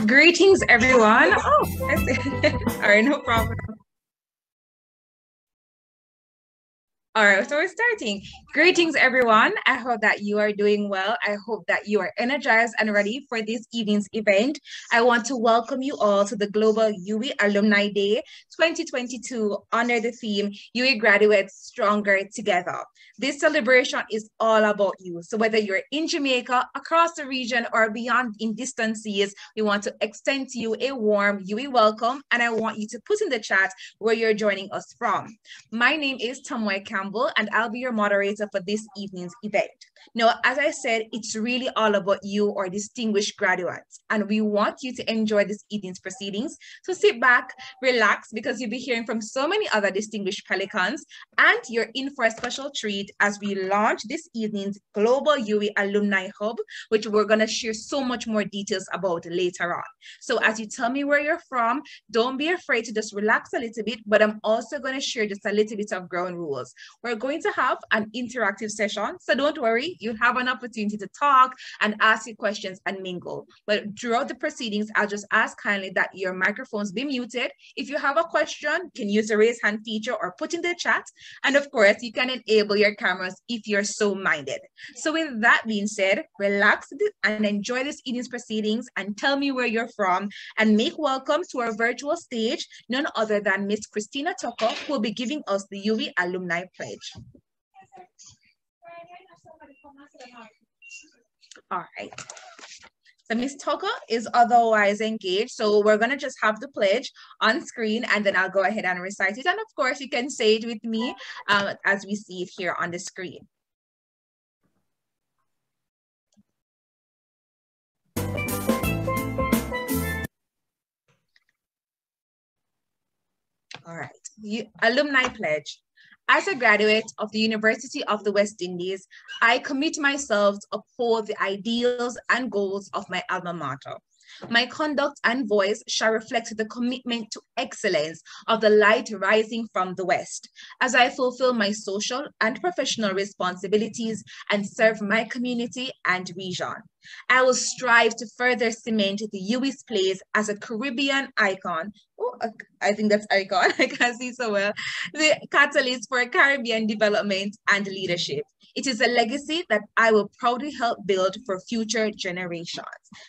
Greetings, everyone. Oh, I see. All right, no problem. All right, so we're starting. Greetings, everyone. I hope that you are doing well. I hope that you are energized and ready for this evening's event. I want to welcome you all to the Global UWI Alumni Day 2022 under the theme, UWI Graduates Stronger Together. This celebration is all about you. So whether you're in Jamaica, across the region, or beyond in distances, we want to extend to you a warm UWI welcome, and I want you to put in the chat where you're joining us from. My name is Tamoy Campbell, and I'll be your moderator for this evening's event. Now, as I said, it's really all about you, our distinguished graduates, and we want you to enjoy this evening's proceedings. So sit back, relax, because you'll be hearing from so many other distinguished Pelicans, and you're in for a special treat as we launch this evening's Global UWI Alumni Hub, which we're going to share so much more details about later on. So as you tell me where you're from, don't be afraid to just relax a little bit, but I'm also going to share just a little bit of ground rules. We're going to have an interactive session, so don't worry, you'll have an opportunity to talk and ask your questions and mingle. But throughout the proceedings, I'll just ask kindly that your microphones be muted. If you have a question, you can use the raise hand feature or put in the chat. And of course, you can enable your cameras if you're so minded. So with that being said, relax and enjoy this evening's proceedings and tell me where you're from, and make welcome to our virtual stage none other than Miss Christina Tucker, who will be giving us the UWI Alumni Pledge. All right. So Ms. Tucker is otherwise engaged, so we're going to just have the pledge on screen, and then I'll go ahead and recite it. And of course, you can say it with me as we see it here on the screen. All right, Alumni Pledge. As a graduate of the University of the West Indies, I commit myself to uphold the ideals and goals of my alma mater. My conduct and voice shall reflect the commitment to excellence of the light rising from the West, as I fulfill my social and professional responsibilities and serve my community and region. I will strive to further cement the UWI's place as a Caribbean icon. Oh, I think that's icon. I can't see so well. The catalyst for Caribbean development and leadership. It is a legacy that I will proudly help build for future generations.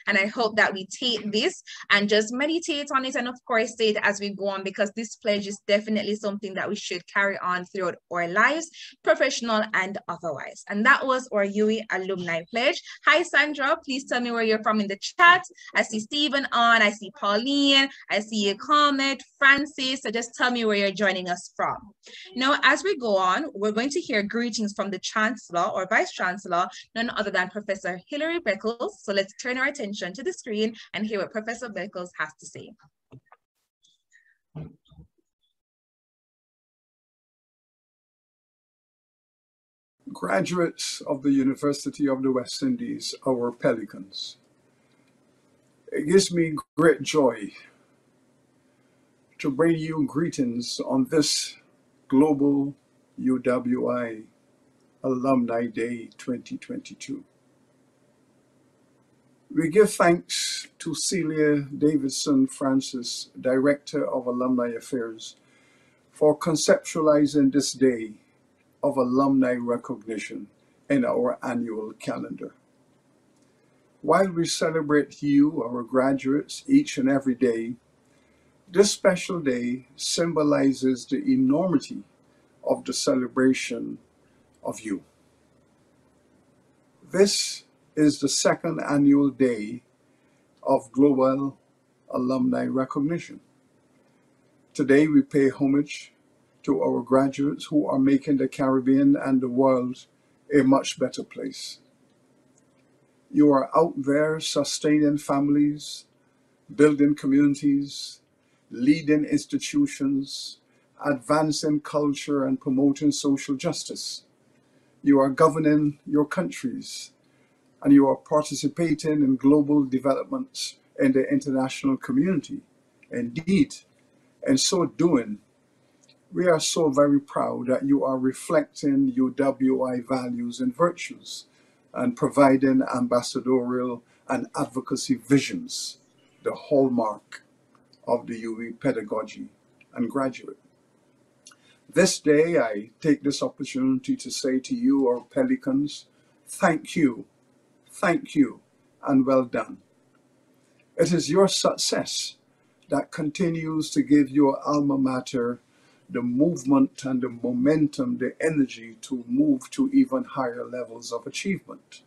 And I hope that we take this and just meditate on it, and of course say it as we go on, because this pledge is definitely something that we should carry on throughout our lives, professional and otherwise. And that was our UWI Alumni Pledge. Hi, Sandra. Please tell me where you're from in the chat. I see Stephen on. I see Pauline. I see you, Comet, Francis. So just tell me where you're joining us from. Now, as we go on, we're going to hear greetings from the Chancellor or Vice Chancellor, none other than Professor Hilary Beckles. So let's turn our attention to the screen and hear what Professor Beckles has to say. Graduates of the University of the West Indies, our Pelicans. It gives me great joy to bring you greetings on this Global UWI Alumni Day 2022. We give thanks to Celia Davidson Francis, Director of Alumni Affairs, for conceptualizing this day of alumni recognition in our annual calendar. While we celebrate you, our graduates, each and every day, this special day symbolizes the enormity of the celebration of you. This is the second annual day of Global Alumni Recognition. Today we pay homage to our graduates who are making the Caribbean and the world a much better place. You are out there sustaining families, building communities, leading institutions, advancing culture and promoting social justice. You are governing your countries, and you are participating in global developments in the international community. Indeed, in so doing, we are so very proud that you are reflecting UWI values and virtues and providing ambassadorial and advocacy visions the hallmark of the UWI pedagogy and graduate. This day, I take this opportunity to say to you, our Pelicans, thank you, and well done. It is your success that continues to give your alma mater the movement and the momentum, the energy to move to even higher levels of achievement.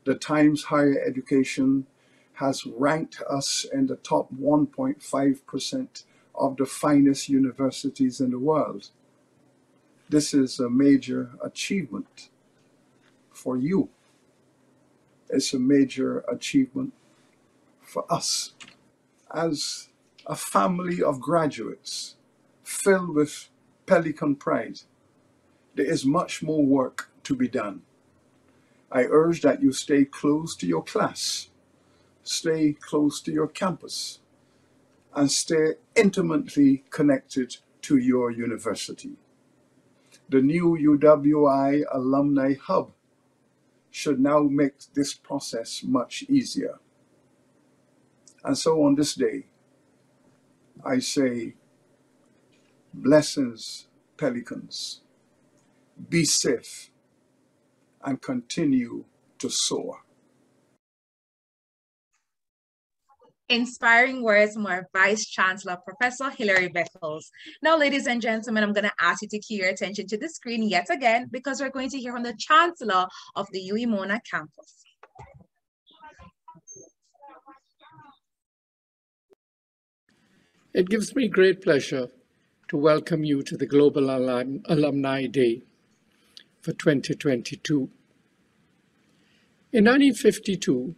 The Times Higher Education has ranked us in the top 1.5% of the finest universities in the world. This is a major achievement for you. It's a major achievement for us. As a family of graduates filled with Pelican pride, there is much more work to be done. I urge that you stay close to your class, stay close to your campus, and stay intimately connected to your university. The new UWI Alumni Hub should now make this process much easier. And so on this day, I say, blessings, Pelicans. Be safe and continue to soar. Inspiring words from our Vice Chancellor, Professor Hilary Beckles. Now, ladies and gentlemen, I'm going to ask you to key your attention to the screen yet again, because we're going to hear from the Chancellor of the UWI Mona campus. It gives me great pleasure to welcome you to the Global Alumni Day for 2022. In 1952,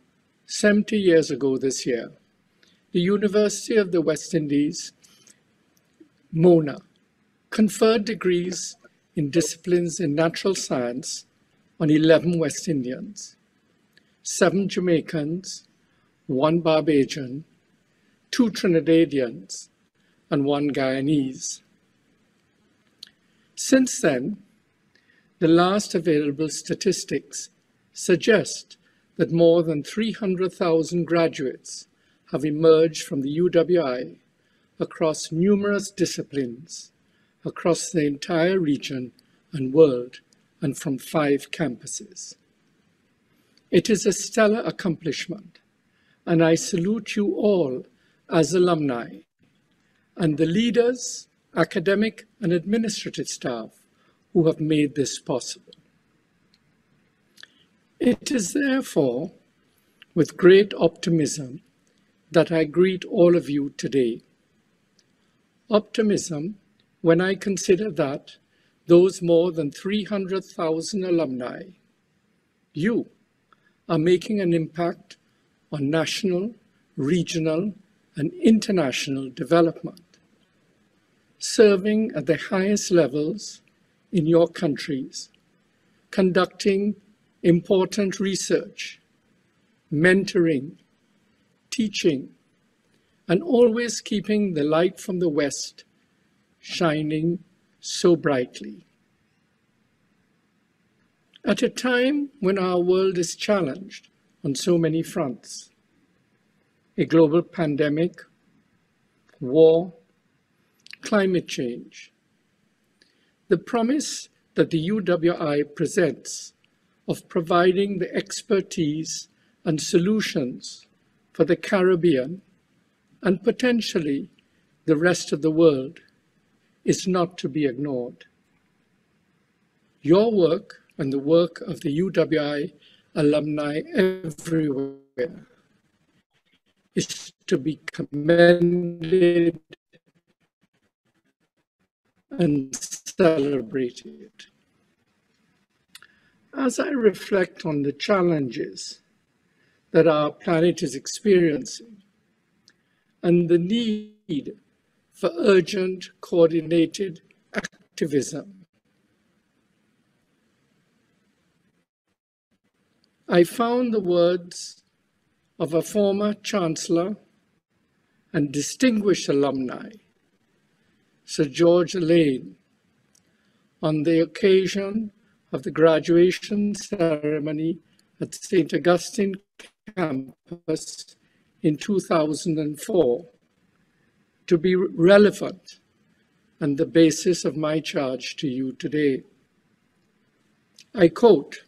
70 years ago this year, the University of the West Indies, Mona, conferred degrees in disciplines in natural science on 11 West Indians, 7 Jamaicans, 1 Barbadian, 2 Trinidadians, and 1 Guyanese. Since then, the last available statistics suggest that more than 300,000 graduates have emerged from the UWI across numerous disciplines, across the entire region and world, and from 5 campuses. It is a stellar accomplishment, and I salute you all as alumni and the leaders, academic and administrative staff who have made this possible. It is therefore with great optimism that I greet all of you today. Optimism when I consider that those more than 300,000 alumni, you, are making an impact on national, regional, and international development, serving at the highest levels in your countries, conducting important research, mentoring, teaching, and always keeping the light from the West shining so brightly. At a time when our world is challenged on so many fronts, a global pandemic, war, climate change, the promise that the UWI presents of providing the expertise and solutions for the Caribbean and potentially the rest of the world is not to be ignored. Your work and the work of the UWI alumni everywhere is to be commended and celebrated. As I reflect on the challenges that our planet is experiencing and the need for urgent, coordinated activism, I found the words of a former chancellor and distinguished alumni, Sir George Lane, on the occasion of the graduation ceremony at St. Augustine campus in 2004 to be relevant and the basis of my charge to you today. I quote,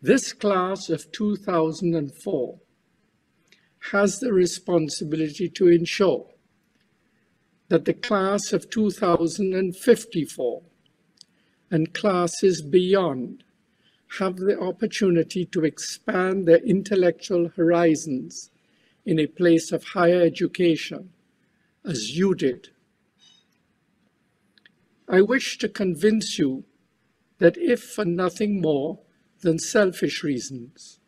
"This class of 2004 has the responsibility to ensure that the class of 2054 and classes beyond have the opportunity to expand their intellectual horizons in a place of higher education, as you did. I wish to convince you that if for nothing more than selfish reasons,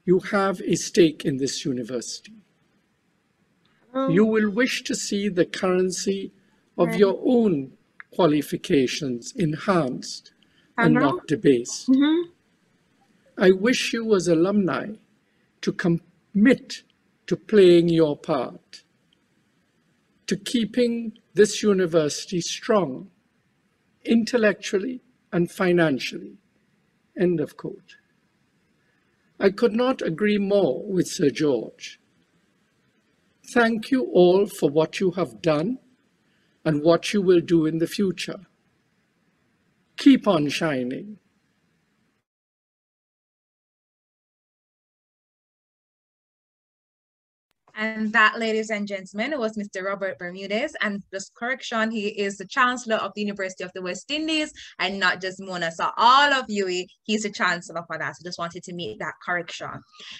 you have a stake in this university. You will wish to see the currency of your own qualifications enhanced and not debased. I wish you as alumni to commit to playing your part, to keeping this university strong, intellectually and financially." End of quote. I could not agree more with Sir George. Thank you all for what you have done and what you will do in the future. Keep on shining. And that, ladies and gentlemen, was Mr. Robert Bermudez. And just correction, he is the Chancellor of the University of the West Indies and not just Mona. So all of UWI, he's the Chancellor for that. So just wanted to make that correction.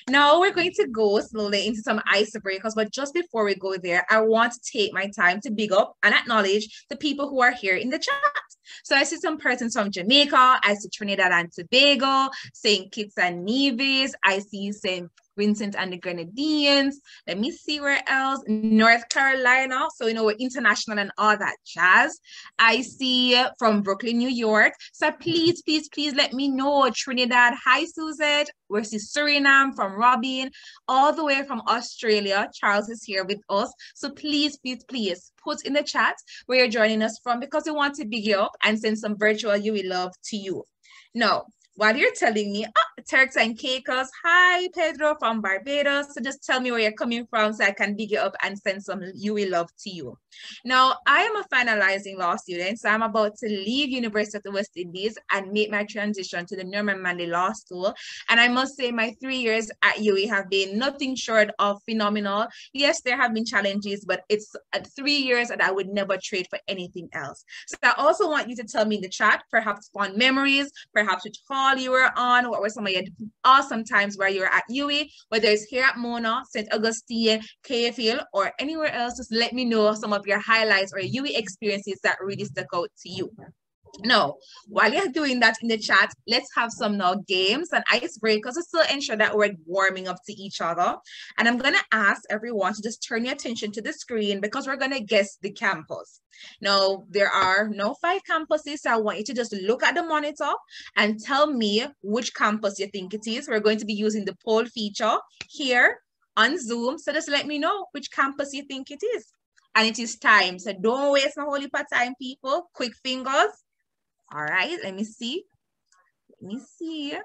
Now we're going to go slowly into some icebreakers, but just before we go there, I want to take my time to big up and acknowledge the people who are here in the chat. So I see some persons from Jamaica, I see Trinidad and Tobago, St. Kitts and Nevis, I see St. Vincent and the Grenadines. Let me see where else. North Carolina. So, you know, we're international and all that jazz. I see from Brooklyn, New York. So please, please, please let me know. Trinidad. Hi, Suzette. We see Suriname from Robin. All the way from Australia. Charles is here with us. So please, please, please put in the chat where you're joining us from because we want to big you up and send some virtual UWI love to you. Now, while you're telling me, Turks and Caicos, hi, Pedro from Barbados. So just tell me where you're coming from so I can big you up and send some UWI love to you. Now, I am a finalizing law student, so I'm about to leave University of the West Indies and make my transition to the Norman Manley Law School. And I must say my 3 years at UWI have been nothing short of phenomenal. Yes, there have been challenges, but it's 3 years that I would never trade for anything else. So I also want you to tell me in the chat, perhaps fond memories, perhaps which hall you were on, what were some of your awesome times where you were at UWI, whether it's here at Mona, St. Augustine, KFL, or anywhere else. Just let me know some of your highlights or UWI experiences that really stuck out to you. Now, while you're doing that in the chat, let's have some now games and icebreakers to still ensure that we're warming up to each other. And I'm going to ask everyone to just turn your attention to the screen because we're going to guess the campus. Now, there are no 5 campuses, so I want you to just look at the monitor and tell me which campus you think it is. We're going to be using the poll feature here on Zoom, so just let me know which campus you think it is. And it is time, so don't waste no whole heap of time, people. Quick fingers. All right, let me see. Let me see.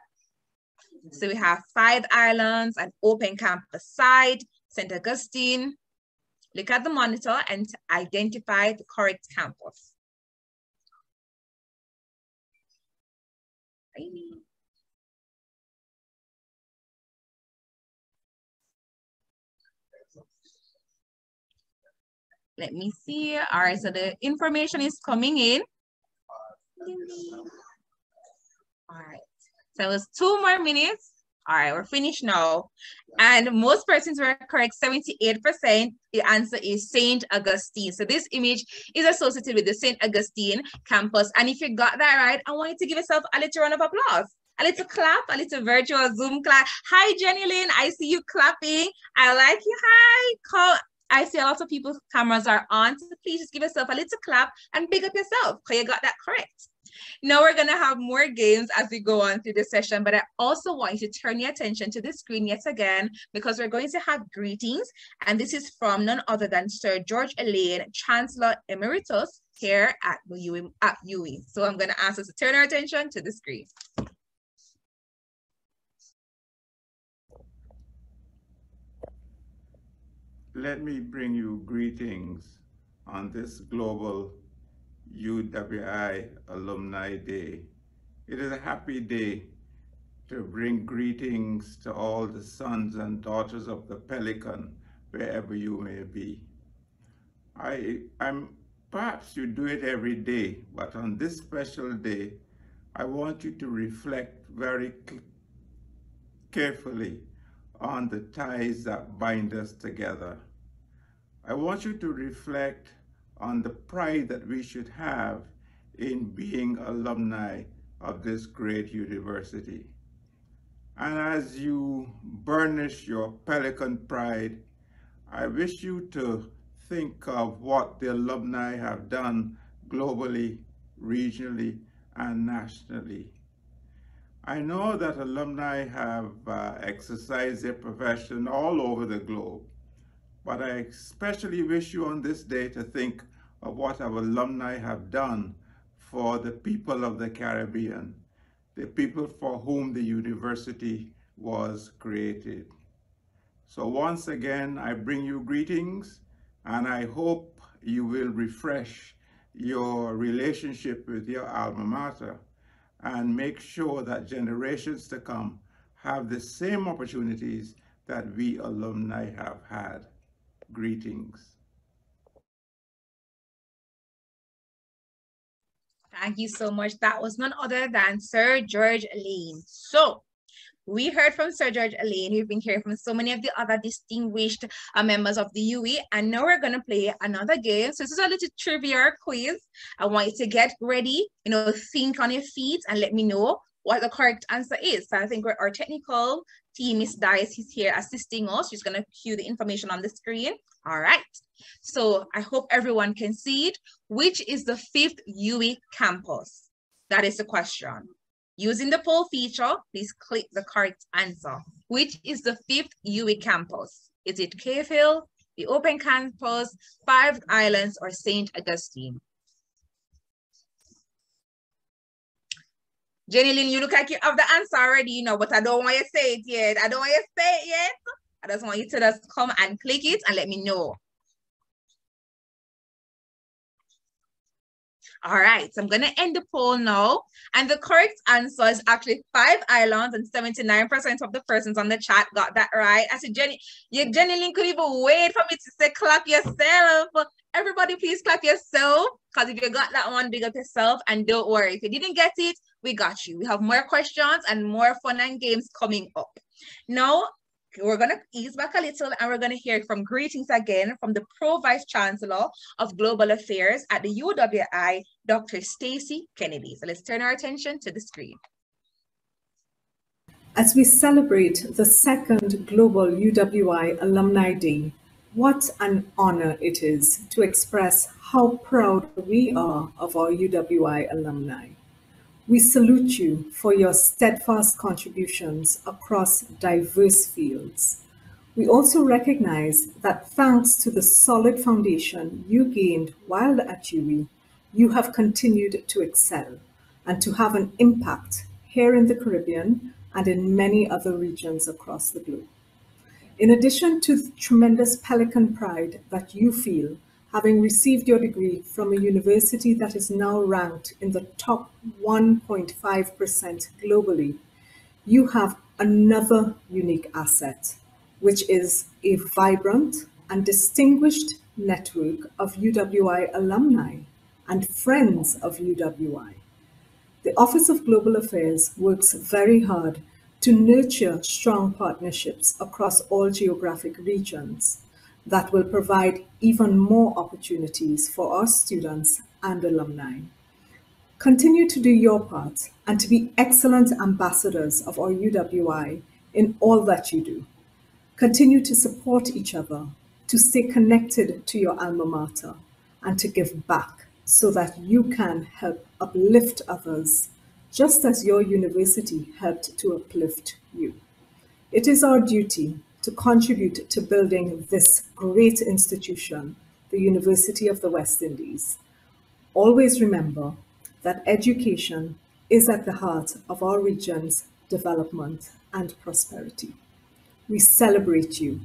So we have 5 Islands, an open campus site, St. Augustine. Look at the monitor and identify the correct campus. Let me see. All right, so the information is coming in. All right, so it was 2 more minutes. All right, we're finished now. And most persons were correct, 78%. The answer is St. Augustine. So this image is associated with the St. Augustine campus. And if you got that right, I want you to give yourself a little round of applause. A little clap, a little virtual Zoom clap. Hi, Jenny Lynn, I see you clapping. I like you, hi. I see a lot of people's cameras are on, so please just give yourself a little clap and big up yourself because you got that correct. Now we're going to have more games as we go on through the session, but I also want you to turn your attention to the screen yet again because we're going to have greetings, and this is from none other than Sir George Elaine, Chancellor Emeritus here at UWI. So I'm going to ask us to turn our attention to the screen. Let me bring you greetings on this global UWI Alumni Day. It is a happy day to bring greetings to all the sons and daughters of the Pelican, wherever you may be. Perhaps you do it every day, but on this special day, I want you to reflect very carefully on the ties that bind us together. I want you to reflect on the pride that we should have in being alumni of this great university. And as you burnish your Pelican pride, I wish you to think of what the alumni have done globally, regionally, and nationally. I know that alumni have exercised their profession all over the globe, but I especially wish you on this day to think of what our alumni have done for the people of the Caribbean, the people for whom the university was created. So once again, I bring you greetings, and I hope you will refresh your relationship with your alma mater and make sure that generations to come have the same opportunities that we alumni have had. Greetings. Thank you so much. That was none other than Sir George Lane. So we heard from Sir George Lane. We've been hearing from so many of the other distinguished members of the UWI. And now we're going to play another game. So this is a little trivia quiz. I want you to get ready, think on your feet and let me know what the correct answer is. So I think our technical team, Miss Dice, is here assisting us. She's going to cue the information on the screen. All right. So I hope everyone can see it. Which is the fifth UWI campus? That is the question. Using the poll feature, please click the correct answer. Which is the fifth UWI campus? Is it Cave Hill, the Open Campus, Five Islands, or St. Augustine? Jenny Lynn, you look like you have the answer already, but I don't want you to say it yet. I just want you to just come and click it and let me know. All right, so I'm going to end the poll now. And the correct answer is actually 5 islands, and 79% of the persons on the chat got that right. I said, Jenny Lynn could even wait for me to say clap yourself. Everybody, please clap yourself, because if you got that one, big up yourself. And don't worry, if you didn't get it, we got you. We have more questions and more fun and games coming up. Now, we're going to ease back a little and we're going to hear from greetings again from the Pro Vice Chancellor of Global Affairs at the UWI, Dr. Stacy Kennedy. So let's turn our attention to the screen. As we celebrate the second Global UWI Alumni Day, what an honor it is to express how proud we are of our UWI alumni. We salute you for your steadfast contributions across diverse fields. We also recognize that thanks to the solid foundation you gained while at UWI, you have continued to excel and to have an impact here in the Caribbean and in many other regions across the globe. In addition to the tremendous Pelican pride that you feel, having received your degree from a university that is now ranked in the top 1.5% globally, you have another unique asset, which is a vibrant and distinguished network of UWI alumni and friends of UWI. The Office of Global Affairs works very hard to nurture strong partnerships across all geographic regions that will provide even more opportunities for our students and alumni. Continue to do your part and to be excellent ambassadors of our UWI in all that you do. Continue to support each other, to stay connected to your alma mater, and to give back so that you can help uplift others, just as your university helped to uplift you. It is our duty to contribute to building this great institution, the University of the West Indies. Always remember that education is at the heart of our region's development and prosperity. We celebrate you.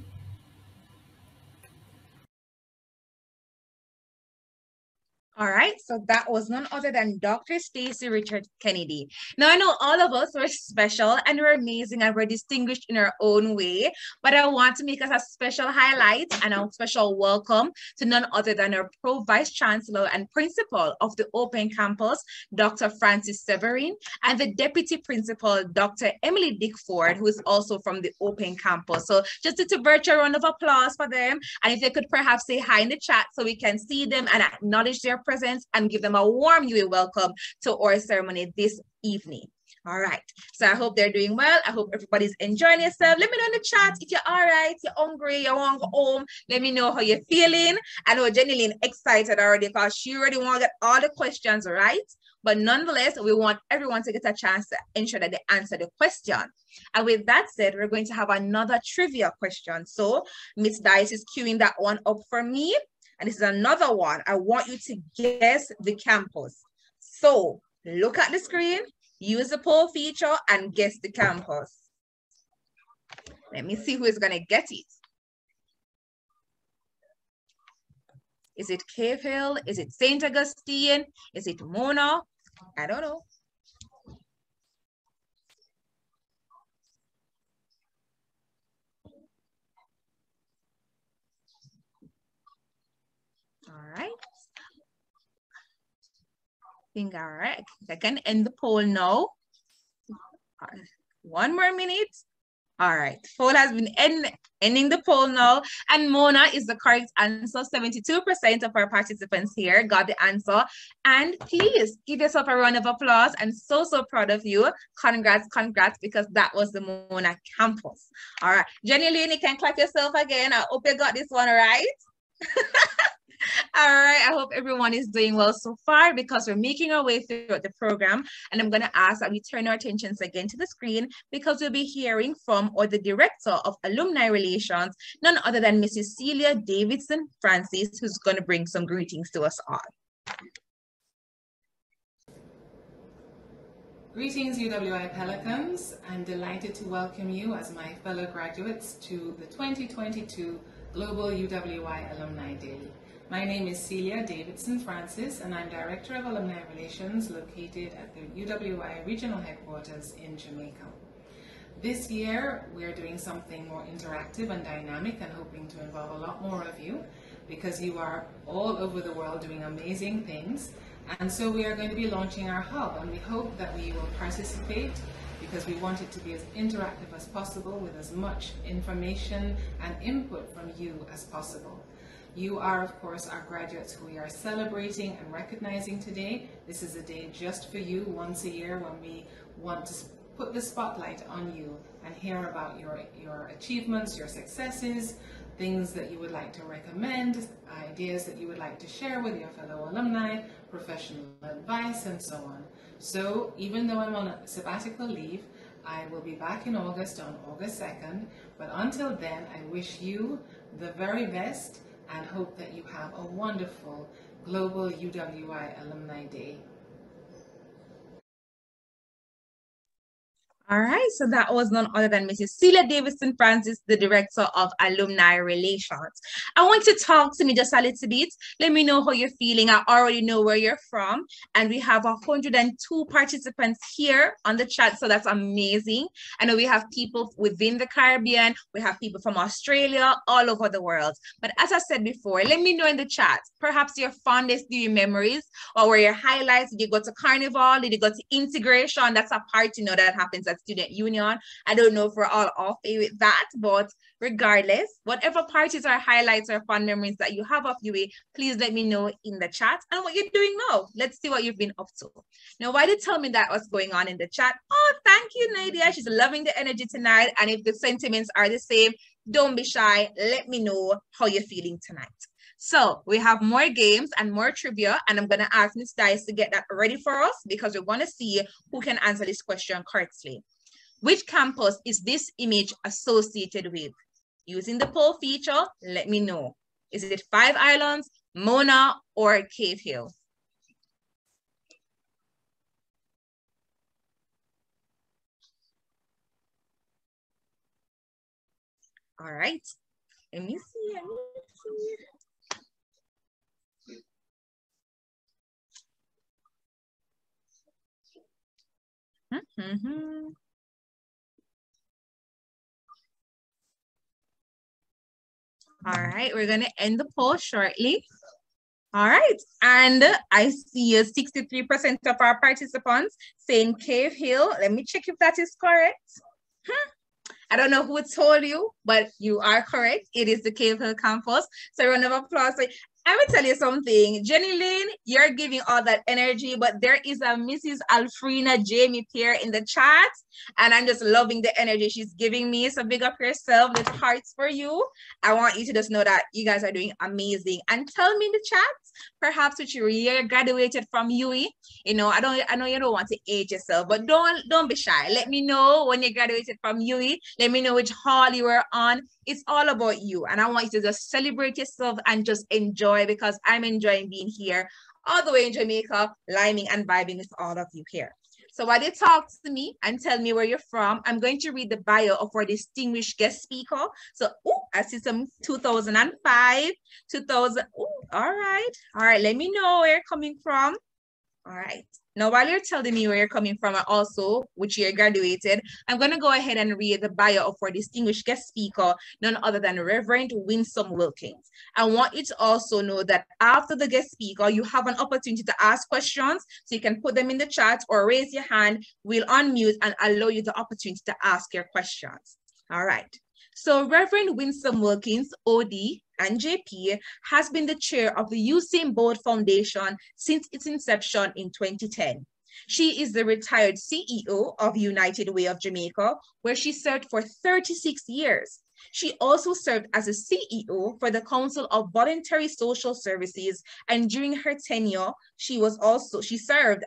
All right, so that was none other than Dr. Stacy Richard Kennedy. Now, I know all of us were special and we're amazing and we're distinguished in our own way, but I want to make us a special highlight and a special welcome to none other than our Pro Vice Chancellor and Principal of the Open Campus, Dr. Francis Severin, and the Deputy Principal, Dr. Emily Dickford, who is also from the Open Campus. So just a virtual round of applause for them. And if they could perhaps say hi in the chat so we can see them and acknowledge their presence and give them a warm UWI welcome to our ceremony this evening. All right, so I hope they're doing well. I hope everybody's enjoying yourself. Let me know in the chat if you're all right, you're hungry, you want to go home. Let me know how you're feeling. I know Jenny excited already because she already want to get all the questions right. But nonetheless, we want everyone to get a chance to ensure that they answer the question. And with that said, we're going to have another trivia question. So Miss Dice is queuing that one up for me. And this is another one. I want you to guess the campus. So look at the screen, use the poll feature and guess the campus. Let me see who is going to get it. Is it Cave Hill? Is it St. Augustine? Is it Mona? I don't know. All right. Think all right. I can end the poll now. 1 more minute. All right, poll has been ending the poll now, and Mona is the correct answer. 72% of our participants here got the answer, and please give yourself a round of applause. I'm so proud of you. Congrats, because that was the Mona campus. All right, Jenny Lynn, you can clap yourself again. I hope you got this one right. All right, I hope everyone is doing well so far because we're making our way through the program. And I'm going to ask that we turn our attentions again to the screen because we'll be hearing from the Director of Alumni Relations, none other than Mrs. Celia Davidson Francis, who's going to bring some greetings to us all. Greetings, UWI Pelicans. I'm delighted to welcome you as my fellow graduates to the 2022 Global UWI Alumni Day. My name is Celia Davidson Francis, and I'm Director of Alumni Relations located at the UWI Regional Headquarters in Jamaica. This year, we're doing something more interactive and dynamic and hoping to involve a lot more of you because you are all over the world doing amazing things. And so we are going to be launching our hub, and we hope that we will participate because we want it to be as interactive as possible with as much information and input from you as possible. You are, of course, our graduates who we are celebrating and recognizing today. This is a day just for you, once a year, when we want to put the spotlight on you and hear about your achievements, your successes, things that you would like to recommend, ideas that you would like to share with your fellow alumni, professional advice, and so on. So even though I'm on a sabbatical leave, I will be back in August on August 2nd. But until then, I wish you the very best and hope that you have a wonderful Global UWI Alumni Day. All right, so that was none other than Mrs. Celia Davidson Francis, the Director of Alumni Relations. I want you to talk to me just a little bit. Let me know how you're feeling. I already know where you're from. And we have 102 participants here on the chat, so that's amazing. I know we have people within the Caribbean. We have people from Australia, all over the world. But as I said before, let me know in the chat, perhaps your fondest viewing memories or where your highlights. Did you go to Carnival? Did you go to Integration? That's a part, that happens at Student Union. I don't know if we're all off with that, but regardless, whatever parties or highlights or fun memories that you have of UWI, please let me know in the chat and what you're doing now. Let's see what you've been up to. Now, why did you tell me that what's going on in the chat? Oh, thank you, Nadia. She's loving the energy tonight. And if the sentiments are the same, don't be shy. Let me know how you're feeling tonight. So we have more games and more trivia, and I'm going to ask Ms. Dice to get that ready for us because we're going to see who can answer this question correctly. Which campus is this image associated with? Using the poll feature, let me know. Is it Five Islands, Mona, or Cave Hill? All right. Let me see. All right, we're going to end the poll shortly. All right, and I see 63% of our participants saying Cave Hill. Let me check if that is correct. I don't know who told you, but you are correct. It is the Cave Hill campus. So a round of applause. I will tell you something. Jenny Lynn, you're giving all that energy, but there is a Mrs. Alfrina Jamie Pierre in the chat, and I'm just loving the energy she's giving me. So big up yourself. Little hearts for you. I want you to just know that you guys are doing amazing. And tell me in the chat, perhaps which year graduated from UWI. You know, I know you don't want to age yourself, but don't be shy. Let me know when you graduated from UWI. Let me know which hall you were on. It's all about you. And I want you to just celebrate yourself and just enjoy, because I'm enjoying being here all the way in Jamaica, liming and vibing with all of you here. So while you talk to me and tell me where you're from, I'm going to read the bio of our distinguished guest speaker. So, I see some 2005, 2000. All right. Let me know where you're coming from. All right. Now, while you're telling me where you're coming from and also which year you graduated, I'm going to go ahead and read the bio of our distinguished guest speaker, none other than Reverend Winsome Wilkins. I want you to also know that after the guest speaker, you have an opportunity to ask questions, so you can put them in the chat or raise your hand. We'll unmute and allow you the opportunity to ask your questions. All right. So Reverend Winsome Wilkins, OD, and JP, has been the chair of the Usain Bolt Foundation since its inception in 2010. She is the retired CEO of United Way of Jamaica, where she served for 36 years. She also served as a CEO for the Council of Voluntary Social Services, and during her tenure, she served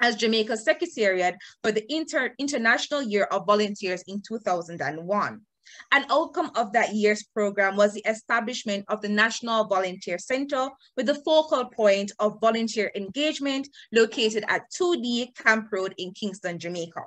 as Jamaica's Secretariat for the International Year of Volunteers in 2001. An outcome of that year's program was the establishment of the National Volunteer Center with the focal point of volunteer engagement located at 2D Camp Road in Kingston, Jamaica.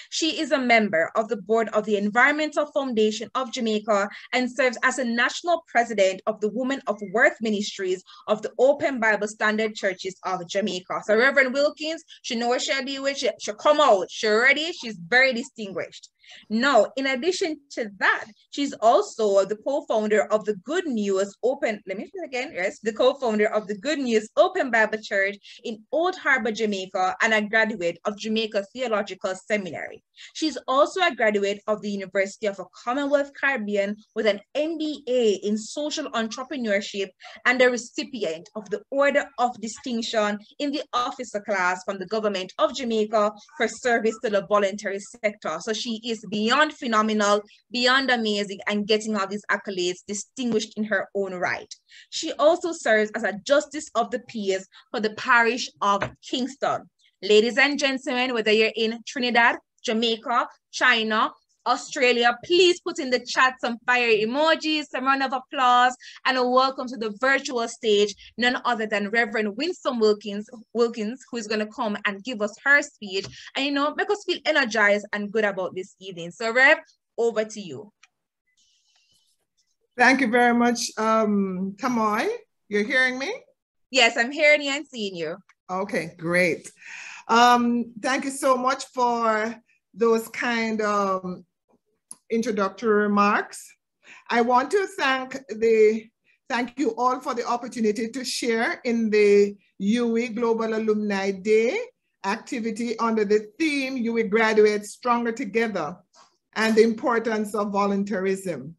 She is a member of the board of the Environmental Foundation of Jamaica and serves as a national president of the Women of Worth Ministries of the Open Bible Standard Churches of Jamaica. So Reverend Wilkins, she knows what she'll do with. She'll come out. She's ready. She's very distinguished. Now, in addition to that, she's also the co-founder of the Good News the co-founder of the Good News Open Bible Church in Old Harbor, Jamaica, and a graduate of Jamaica Theological Seminary. She's also a graduate of the University of the Commonwealth Caribbean with an MBA in social entrepreneurship and a recipient of the Order of Distinction in the officer class from the government of Jamaica for service to the voluntary sector. So she is beyond phenomenal, beyond amazing, and getting all these accolades, distinguished in her own right. She also serves as a Justice of the Peace for the parish of Kingston. Ladies and gentlemen, whether you're in Trinidad, Jamaica, China, Australia, please put in the chat some fire emojis, some round of applause, and a welcome to the virtual stage, none other than Reverend Winsome Wilkins, who is going to come and give us her speech and, make us feel energized and good about this evening. So, Rev, over to you. Thank you very much, Tamoy. You're hearing me? Yes, I'm hearing you and seeing you. Okay, great. Thank you so much for those kind of introductory remarks. I want to thank you all for the opportunity to share in the UWI Global Alumni Day activity under the theme UWI Graduates Stronger Together and the importance of volunteerism.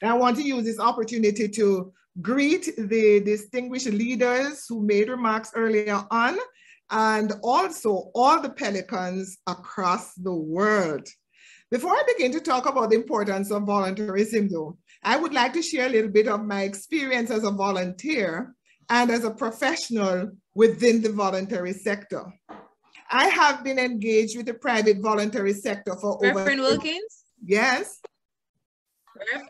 And I want to use this opportunity to greet the distinguished leaders who made remarks earlier on, and also all the Pelicans across the world. Before I begin to talk about the importance of volunteerism though, I would like to share a little bit of my experience as a volunteer and as a professional within the voluntary sector. I have been engaged with the private voluntary sector for Reverend Wilkins? Yes.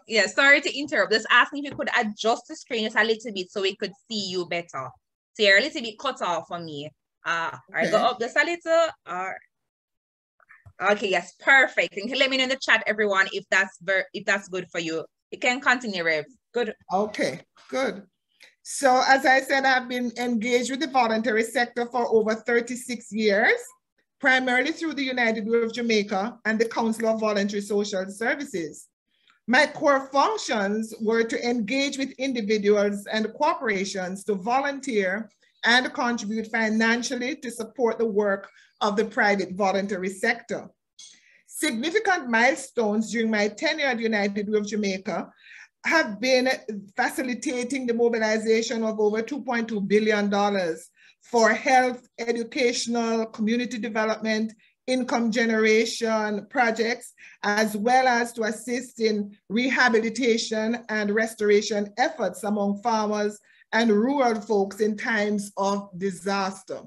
Yeah, sorry to interrupt. Just asking if you could adjust the screen just a little bit so we could see you better. So you're a little bit cut off for me. All right, go up just a little. Okay, yes, perfect. And let me know in the chat, everyone, if that's good for you. You can continue, Rev. Good. Okay, good. So as I said, I've been engaged with the voluntary sector for over 36 years, primarily through the United Way of Jamaica and the Council of Voluntary Social Services. My core functions were to engage with individuals and corporations to volunteer and contribute financially to support the work of the private voluntary sector. Significant milestones during my tenure at United Way of Jamaica have been facilitating the mobilization of over $2.2 billion for health, educational, community development, income generation projects, as well as to assist in rehabilitation and restoration efforts among farmers and rural folks in times of disaster.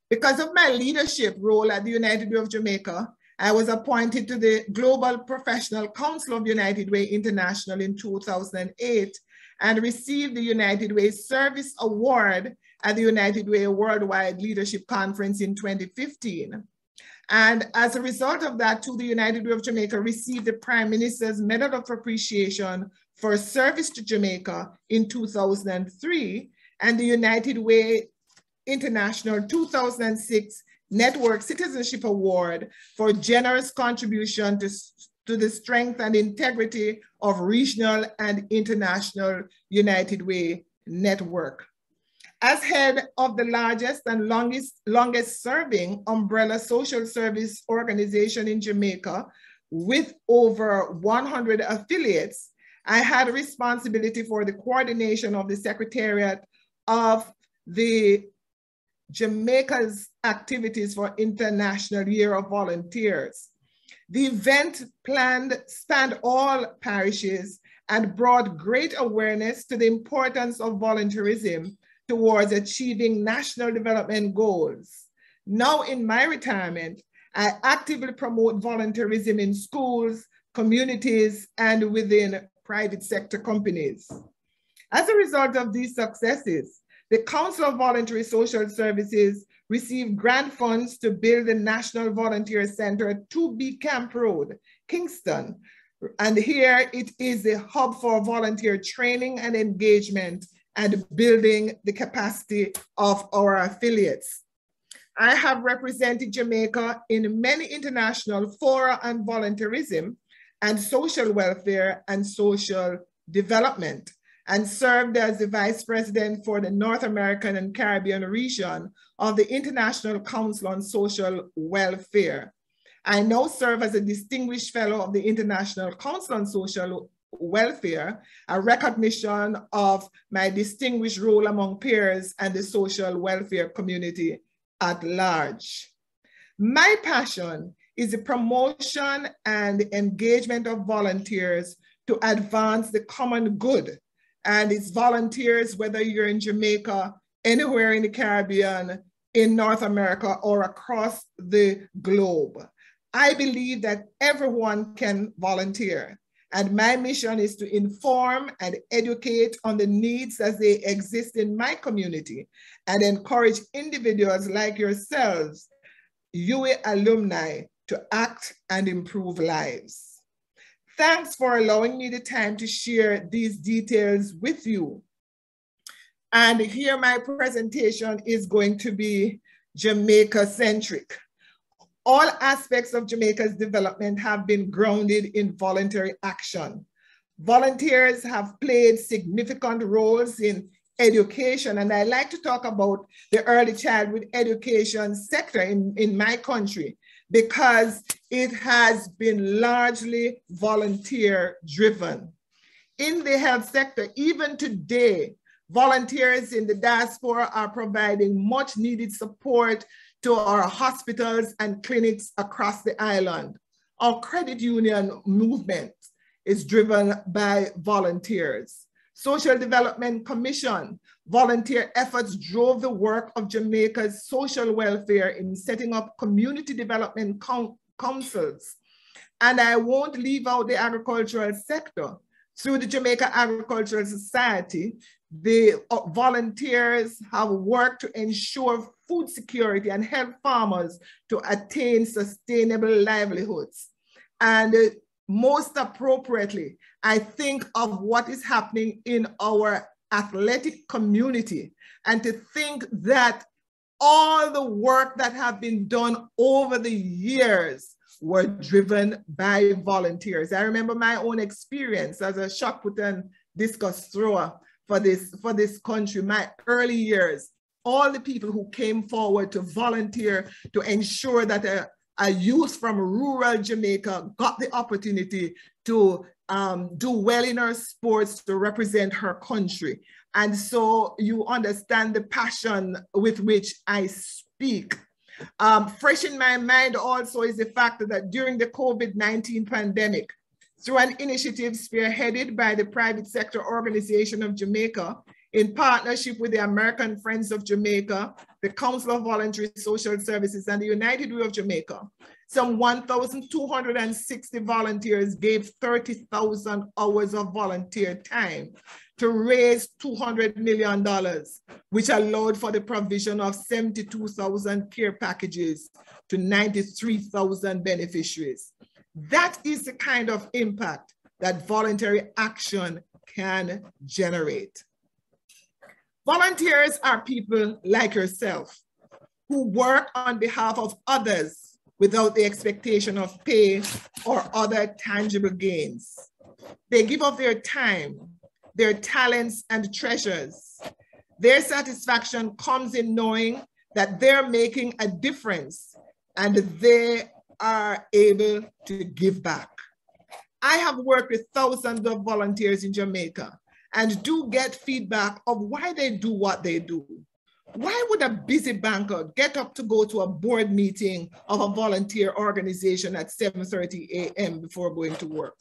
Because of my leadership role at the United Way of Jamaica, I was appointed to the Global Professional Council of United Way International in 2008 and received the United Way Service Award at the United Way Worldwide Leadership Conference in 2015. And as a result of that, too, the United Way of Jamaica received the Prime Minister's Medal of Appreciation for service to Jamaica in 2003, and the United Way International 2006 Network Citizenship Award for generous contribution to the strength and integrity of regional and international United Way network. As head of the largest and longest serving umbrella social service organization in Jamaica with over 100 affiliates, I had responsibility for the coordination of the Secretariat of the Jamaica's activities for International Year of Volunteers. The event spanned all parishes and brought great awareness to the importance of volunteerism towards achieving national development goals. Now in my retirement, I actively promote volunteerism in schools, communities, and within private sector companies. As a result of these successes, the Council of Voluntary Social Services received grant funds to build the National Volunteer Center at 2B Camp Road, Kingston. And here it is a hub for volunteer training and engagement and building the capacity of our affiliates. I have represented Jamaica in many international fora on volunteerism and social welfare and social development, and served as the Vice President for the North American and Caribbean region of the International Council on Social Welfare. I now serve as a Distinguished Fellow of the International Council on Social Welfare, a recognition of my distinguished role among peers and the social welfare community at large. My passion is the promotion and engagement of volunteers to advance the common good. And it's volunteers, whether you're in Jamaica, anywhere in the Caribbean, in North America, or across the globe. I believe that everyone can volunteer. And my mission is to inform and educate on the needs as they exist in my community and encourage individuals like yourselves, UWI alumni, to act and improve lives. Thanks for allowing me the time to share these details with you. And here my presentation is going to be Jamaica-centric. All aspects of Jamaica's development have been grounded in voluntary action. Volunteers have played significant roles in education, and I like to talk about the early childhood education sector in my country, because it has been largely volunteer driven. In the health sector, even today, volunteers in the diaspora are providing much needed support to our hospitals and clinics across the island. Our credit union movement is driven by volunteers. Social Development Commission, volunteer efforts drove the work of Jamaica's social welfare in setting up community development councils. And I won't leave out the agricultural sector. Through the Jamaica Agricultural Society, the volunteers have worked to ensure food security and help farmers to attain sustainable livelihoods. And most appropriately, I think of what is happening in our athletic community, and to think that all the work that have been done over the years were driven by volunteers. I remember my own experience as a shot put and discus thrower for this country, my early years, all the people who came forward to volunteer to ensure that a youth from rural Jamaica got the opportunity to do well in her sports, to represent her country. And so you understand the passion with which I speak. Fresh in my mind also is the fact that during the COVID-19 pandemic, through an initiative spearheaded by the private sector organization of Jamaica, in partnership with the American Friends of Jamaica, the Council of Voluntary Social Services, and the United Way of Jamaica, some 1,260 volunteers gave 30,000 hours of volunteer time to raise $200 million, which allowed for the provision of 72,000 care packages to 93,000 beneficiaries. That is the kind of impact that voluntary action can generate. Volunteers are people like yourself who work on behalf of others without the expectation of pay or other tangible gains. They give of their time, their talents and treasures. Their satisfaction comes in knowing that they're making a difference and they are able to give back. I have worked with thousands of volunteers in Jamaica and do get feedback of why they do what they do. Why would a busy banker get up to go to a board meeting of a volunteer organization at 7:30 a.m. before going to work?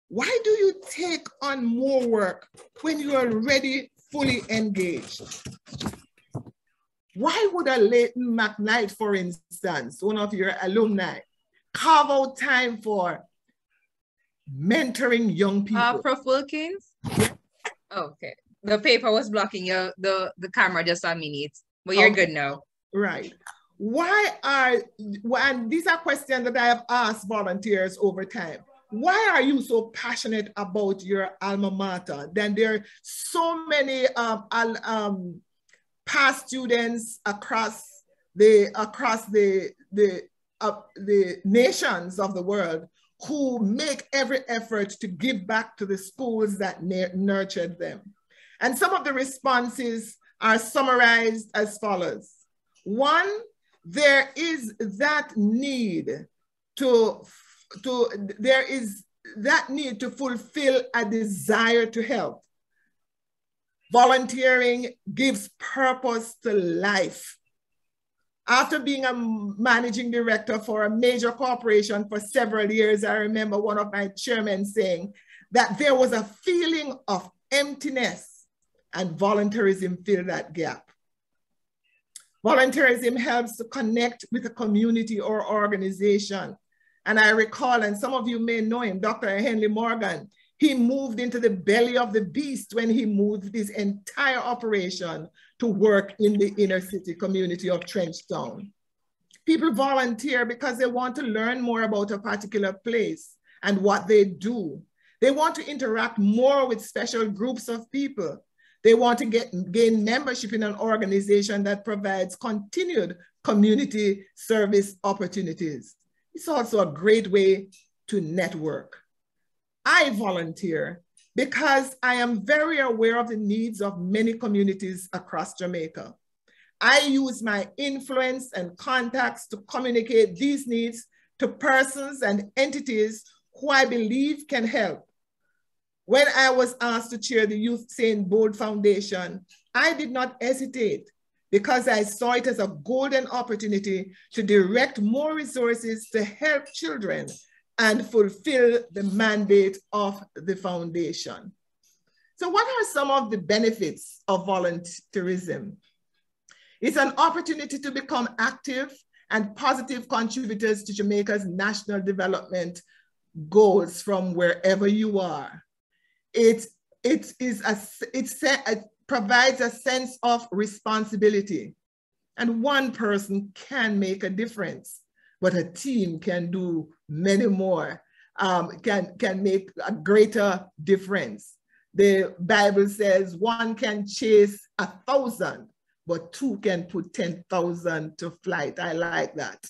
Why do you take on more work when you are already fully engaged? Why would a Leighton McKnight, for instance, one of your alumni, carve out time for mentoring young people? Prof. Wilkins? Oh, okay. The paper was blocking you, the camera just a minute, but you're good now. Right. And these are questions that I have asked volunteers over time. Why are you so passionate about your alma mater? Then there are so many past students across the nations of the world who make every effort to give back to the schools that nurtured them. And some of the responses are summarized as follows. One, there is that need to fulfill a desire to help. Volunteering gives purpose to life. After being a managing director for a major corporation for several years, I remember one of my chairmen saying that there was a feeling of emptiness and volunteerism filled that gap. Volunteerism helps to connect with a community or organization. And I recall, and some of you may know him, Dr. Henry Morgan, he moved into the belly of the beast when he moved his entire operation to work in the inner city community of Trenchtown. People volunteer because they want to learn more about a particular place and what they do. They want to interact more with special groups of people. They want to gain membership in an organization that provides continued community service opportunities. It's also a great way to network. I volunteer because I am very aware of the needs of many communities across Jamaica. I use my influence and contacts to communicate these needs to persons and entities who I believe can help. When I was asked to chair the Youth Saint Bold Foundation, I did not hesitate because I saw it as a golden opportunity to direct more resources to help children and fulfill the mandate of the foundation. So what are some of the benefits of volunteerism? It's an opportunity to become active and positive contributors to Jamaica's national development goals from wherever you are. It provides a sense of responsibility, and one person can make a difference, but a team can do many more, can make a greater difference. the Bible says one can chase 1,000, but two can put 10,000 to flight. I like that.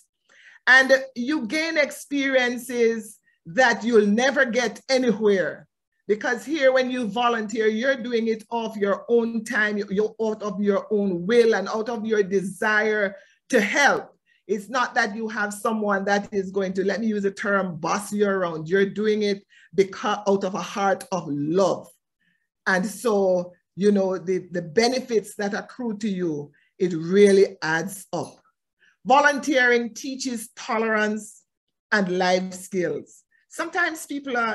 And you gain experiences that you'll never get anywhere. Because here, when you volunteer, you're doing it off your own time, you're out of your own will and out of your desire to help. It's not that you have someone that is going to, let me use the term, boss you around. You're doing it because out of a heart of love. And so, you know, the benefits that accrue to you, it really adds up. Volunteering teaches tolerance and life skills. Sometimes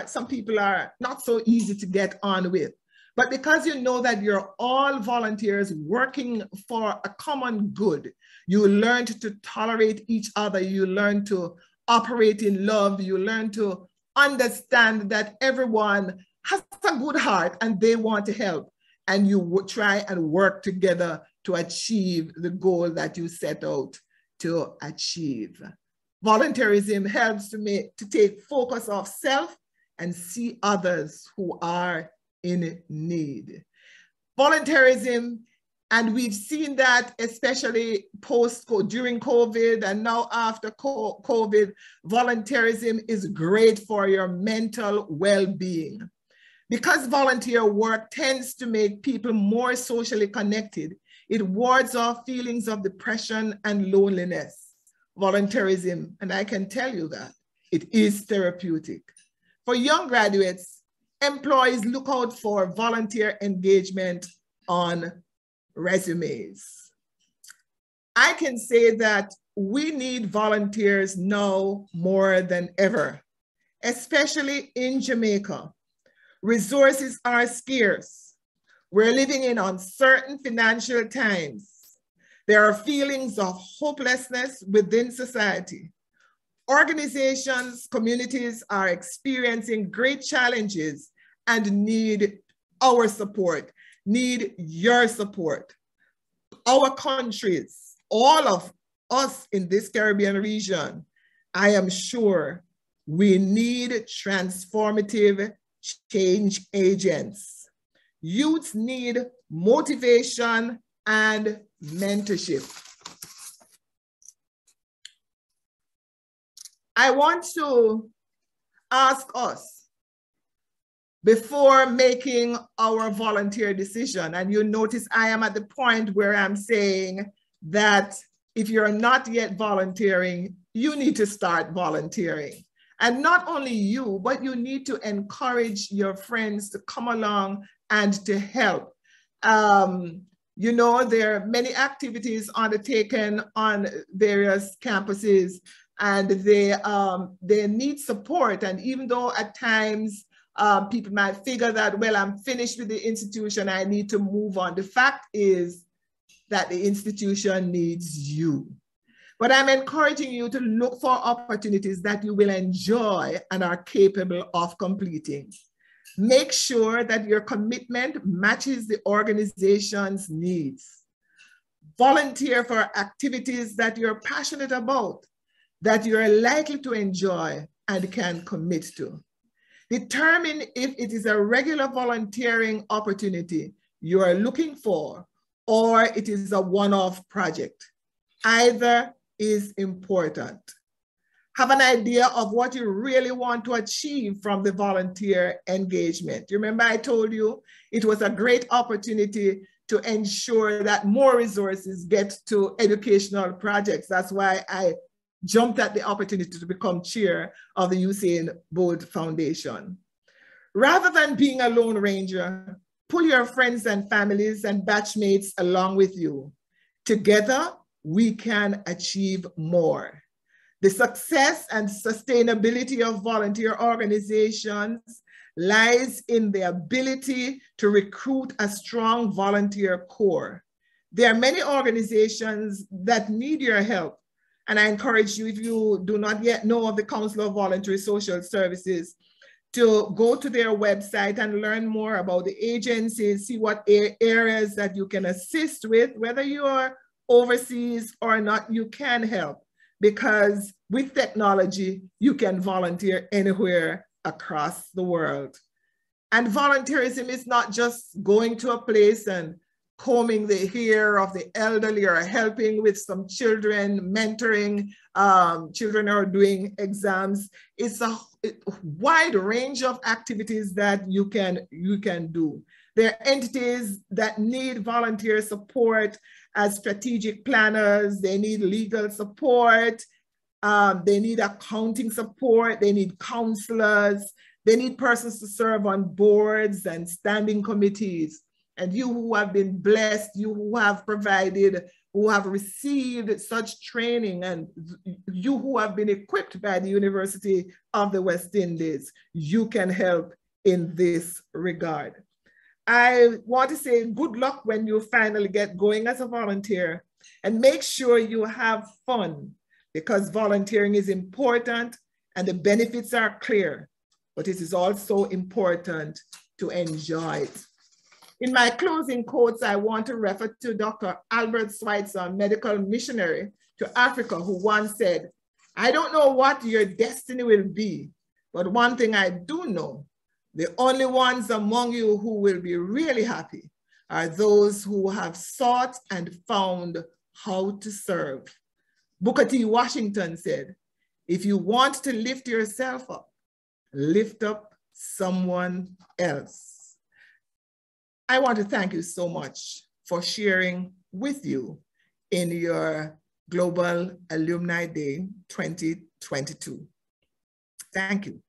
some people are not so easy to get on with, but because you know that you're all volunteers working for a common good, you learn to tolerate each other, you learn to operate in love, you learn to understand that everyone has a good heart and they want to help, and you try and work together to achieve the goal that you set out to achieve. Volunteerism helps to take focus off self and see others who are in need. Volunteerism, and we've seen that especially during COVID and now after COVID, volunteerism is great for your mental well-being. Because volunteer work tends to make people more socially connected, it wards off feelings of depression and loneliness. Volunteerism, and I can tell you that, it is therapeutic. For young graduates, employees look out for volunteer engagement on resumes. I can say that we need volunteers now more than ever, especially in Jamaica. Resources are scarce. We're living in uncertain financial times. There are feelings of hopelessness within society. Organizations, communities are experiencing great challenges and need our support, need your support. Our countries, all of us in this Caribbean region, I am sure we need transformative change agents. Youths need motivation and mentorship. I want to ask us, before making our volunteer decision, and you notice I am at the point where I'm saying that if you're not yet volunteering, you need to start volunteering. And not only you, but you need to encourage your friends to come along and to help. You know, there are many activities undertaken on various campuses, and they need support. And even though at times people might figure that, well, I'm finished with the institution, I need to move on. The fact is that the institution needs you. But I'm encouraging you to look for opportunities that you will enjoy and are capable of completing. Make sure that your commitment matches the organization's needs. Volunteer for activities that you're passionate about, that you're likely to enjoy and can commit to. Determine if it is a regular volunteering opportunity you are looking for, or it is a one-off project. Either is important. Have an idea of what you really want to achieve from the volunteer engagement. You remember I told you it was a great opportunity to ensure that more resources get to educational projects. That's why I jumped at the opportunity to become chair of the Usain Bolt Foundation. Rather than being a lone ranger, pull your friends and families and batchmates along with you. Together, we can achieve more. The success and sustainability of volunteer organizations lies in the ability to recruit a strong volunteer core. There are many organizations that need your help, and I encourage you, if you do not yet know of the Council of Voluntary Social Services, to go to their website and learn more about the agencies, see what areas that you can assist with, whether you are overseas or not, you can help, because with technology, you can volunteer anywhere across the world. And volunteerism is not just going to a place and combing the hair of the elderly or helping with some children, mentoring children who are doing exams. It's a wide range of activities that you can do. There are entities that need volunteer support as strategic planners. They need legal support. They need accounting support. They need counselors. They need persons to serve on boards and standing committees. And you who have been blessed, you who have provided, who have received such training, and you who have been equipped by the University of the West Indies, you can help in this regard. I want to say good luck when you finally get going as a volunteer, and make sure you have fun, because volunteering is important and the benefits are clear, but it is also important to enjoy it. In my closing quotes, I want to refer to Dr. Albert Schweitzer, a medical missionary to Africa, who once said, "I don't know what your destiny will be, but one thing I do know, the only ones among you who will be really happy are those who have sought and found how to serve." Booker T. Washington said, "If you want to lift yourself up, lift up someone else." I want to thank you so much for sharing with you in your Global Alumni Day 2022. Thank you.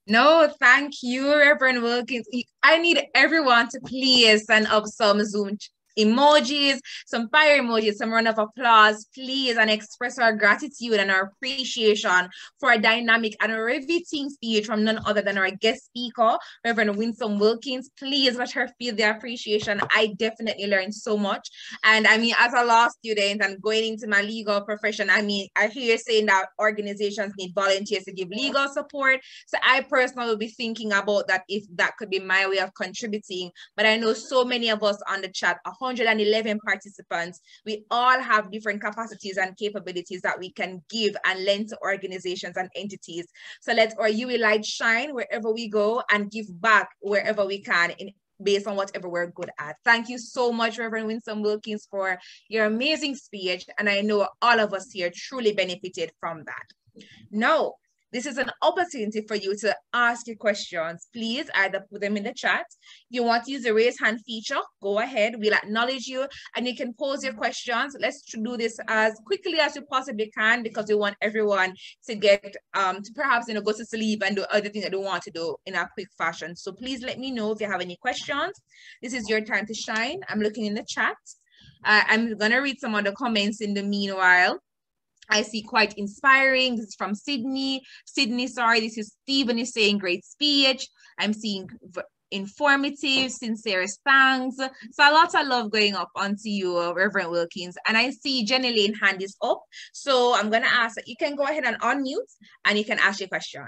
No, thank you, Reverend Wilkins. I need everyone to please send up some Zoom emojis, some fire emojis, some round of applause, please, and express our gratitude and our appreciation for a dynamic and a riveting speech from none other than our guest speaker, Reverend Winsome Wilkins. Please let her feel the appreciation. I definitely learned so much. And I mean, as a law student and going into my legal profession, I mean, I hear you saying that organizations need volunteers to give legal support. So I personally will be thinking about that, if that could be my way of contributing. But I know so many of us on the chat, 111 participants, we all have different capacities and capabilities that we can give and lend to organizations and entities. So let our UWI light shine wherever we go and give back wherever we can based on whatever we're good at. Thank you so much, Reverend Winsome Wilkins, for your amazing speech. And I know all of us here truly benefited from that. Now, this is an opportunity for you to ask your questions. Please either put them in the chat. If you want to use the raise hand feature, go ahead. We'll acknowledge you and you can pose your questions. Let's do this as quickly as you possibly can, because we want everyone to get to perhaps go to sleep and do other things that they want to do in a quick fashion. So please let me know if you have any questions. This is your time to shine. I'm looking in the chat. I'm gonna read some of the comments in the meanwhile. I see quite inspiring. This is from Sydney. Sorry, this is Stephen is saying great speech. I'm seeing informative, sincere thanks. So a lot of love going up onto you, Reverend Wilkins. And I see Jenny Lane hand is up. So I'm going to ask that you can go ahead and unmute and you can ask your question.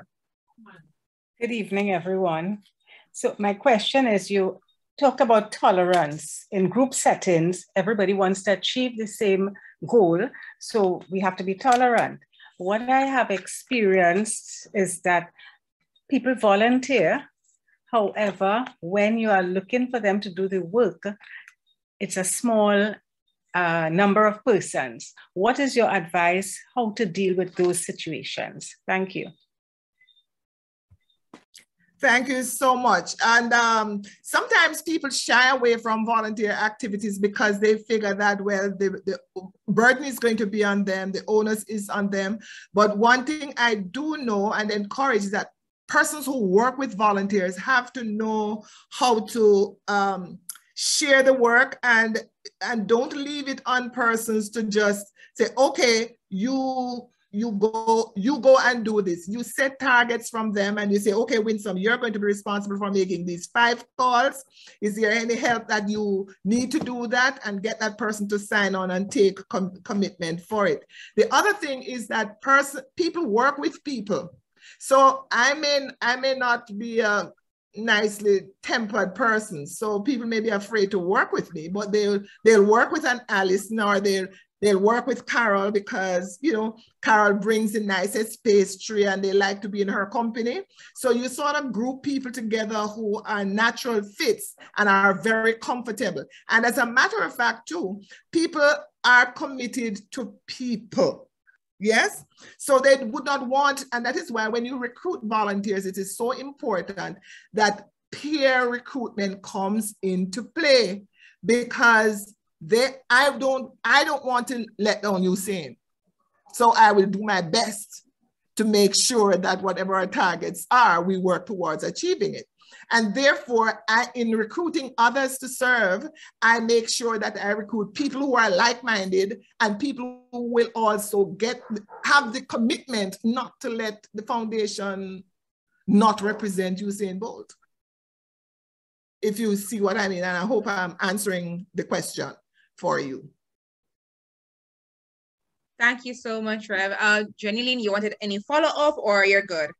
Good evening, everyone. So my question is, you talk about tolerance. In group settings, everybody wants to achieve the same goal, so we have to be tolerant. What I have experienced is that people volunteer. However, when you are looking for them to do the work, it's a small number of persons. What is your advice how to deal with those situations? Thank you. Thank you so much. And sometimes people shy away from volunteer activities because they figure that, well, the burden is going to be on them, the onus is on them. But one thing I do know and encourage is that persons who work with volunteers have to know how to share the work and don't leave it on persons to just say, okay, you go and do this. You set targets from them and you say, okay, Winsome, you're going to be responsible for making these 5 calls. Is there any help that you need to do that, and get that person to sign on and take commitment for it? The other thing is that people work with people. So I may not be a nicely tempered person. So people may be afraid to work with me, but they'll work with an Alison, or they'll They'll work with Carol because, you know, Carol brings the nicest pastry and they like to be in her company. So you sort of group people together who are natural fits and are very comfortable. And as a matter of fact, too, people are committed to people. Yes, so they would not want, and that is why when you recruit volunteers, it is so important that peer recruitment comes into play, because I don't want to let down Usain. So I will do my best to make sure that whatever our targets are, we work towards achieving it. And therefore, in recruiting others to serve, I make sure that I recruit people who are like-minded and people who will also have the commitment not to let the foundation not represent Usain Bolt. If you see what I mean, and I hope I'm answering the question for you. Thank you so much, Rev. Jenny Lynn, you wanted any follow-up or you're good?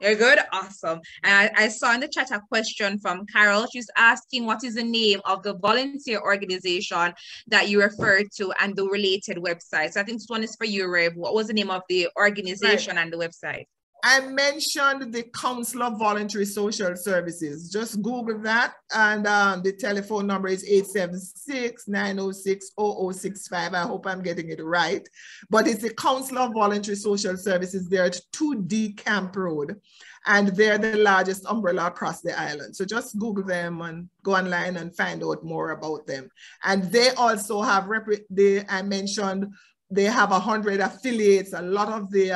You're good? Awesome. And I saw in the chat a question from Carol. She's asking, what is the name of the volunteer organization that you referred to and the related websites? I think this one is for you, Rev. What was the name of the organization and the website? I mentioned the Council of Voluntary Social Services. Just Google that, and the telephone number is 876-906-0065. I hope I'm getting it right. But it's the Council of Voluntary Social Services. They're at 2D Camp Road, and they're the largest umbrella across the island. So just Google them and go online and find out more about them. And they also have, I mentioned, they have 100 affiliates. A lot of the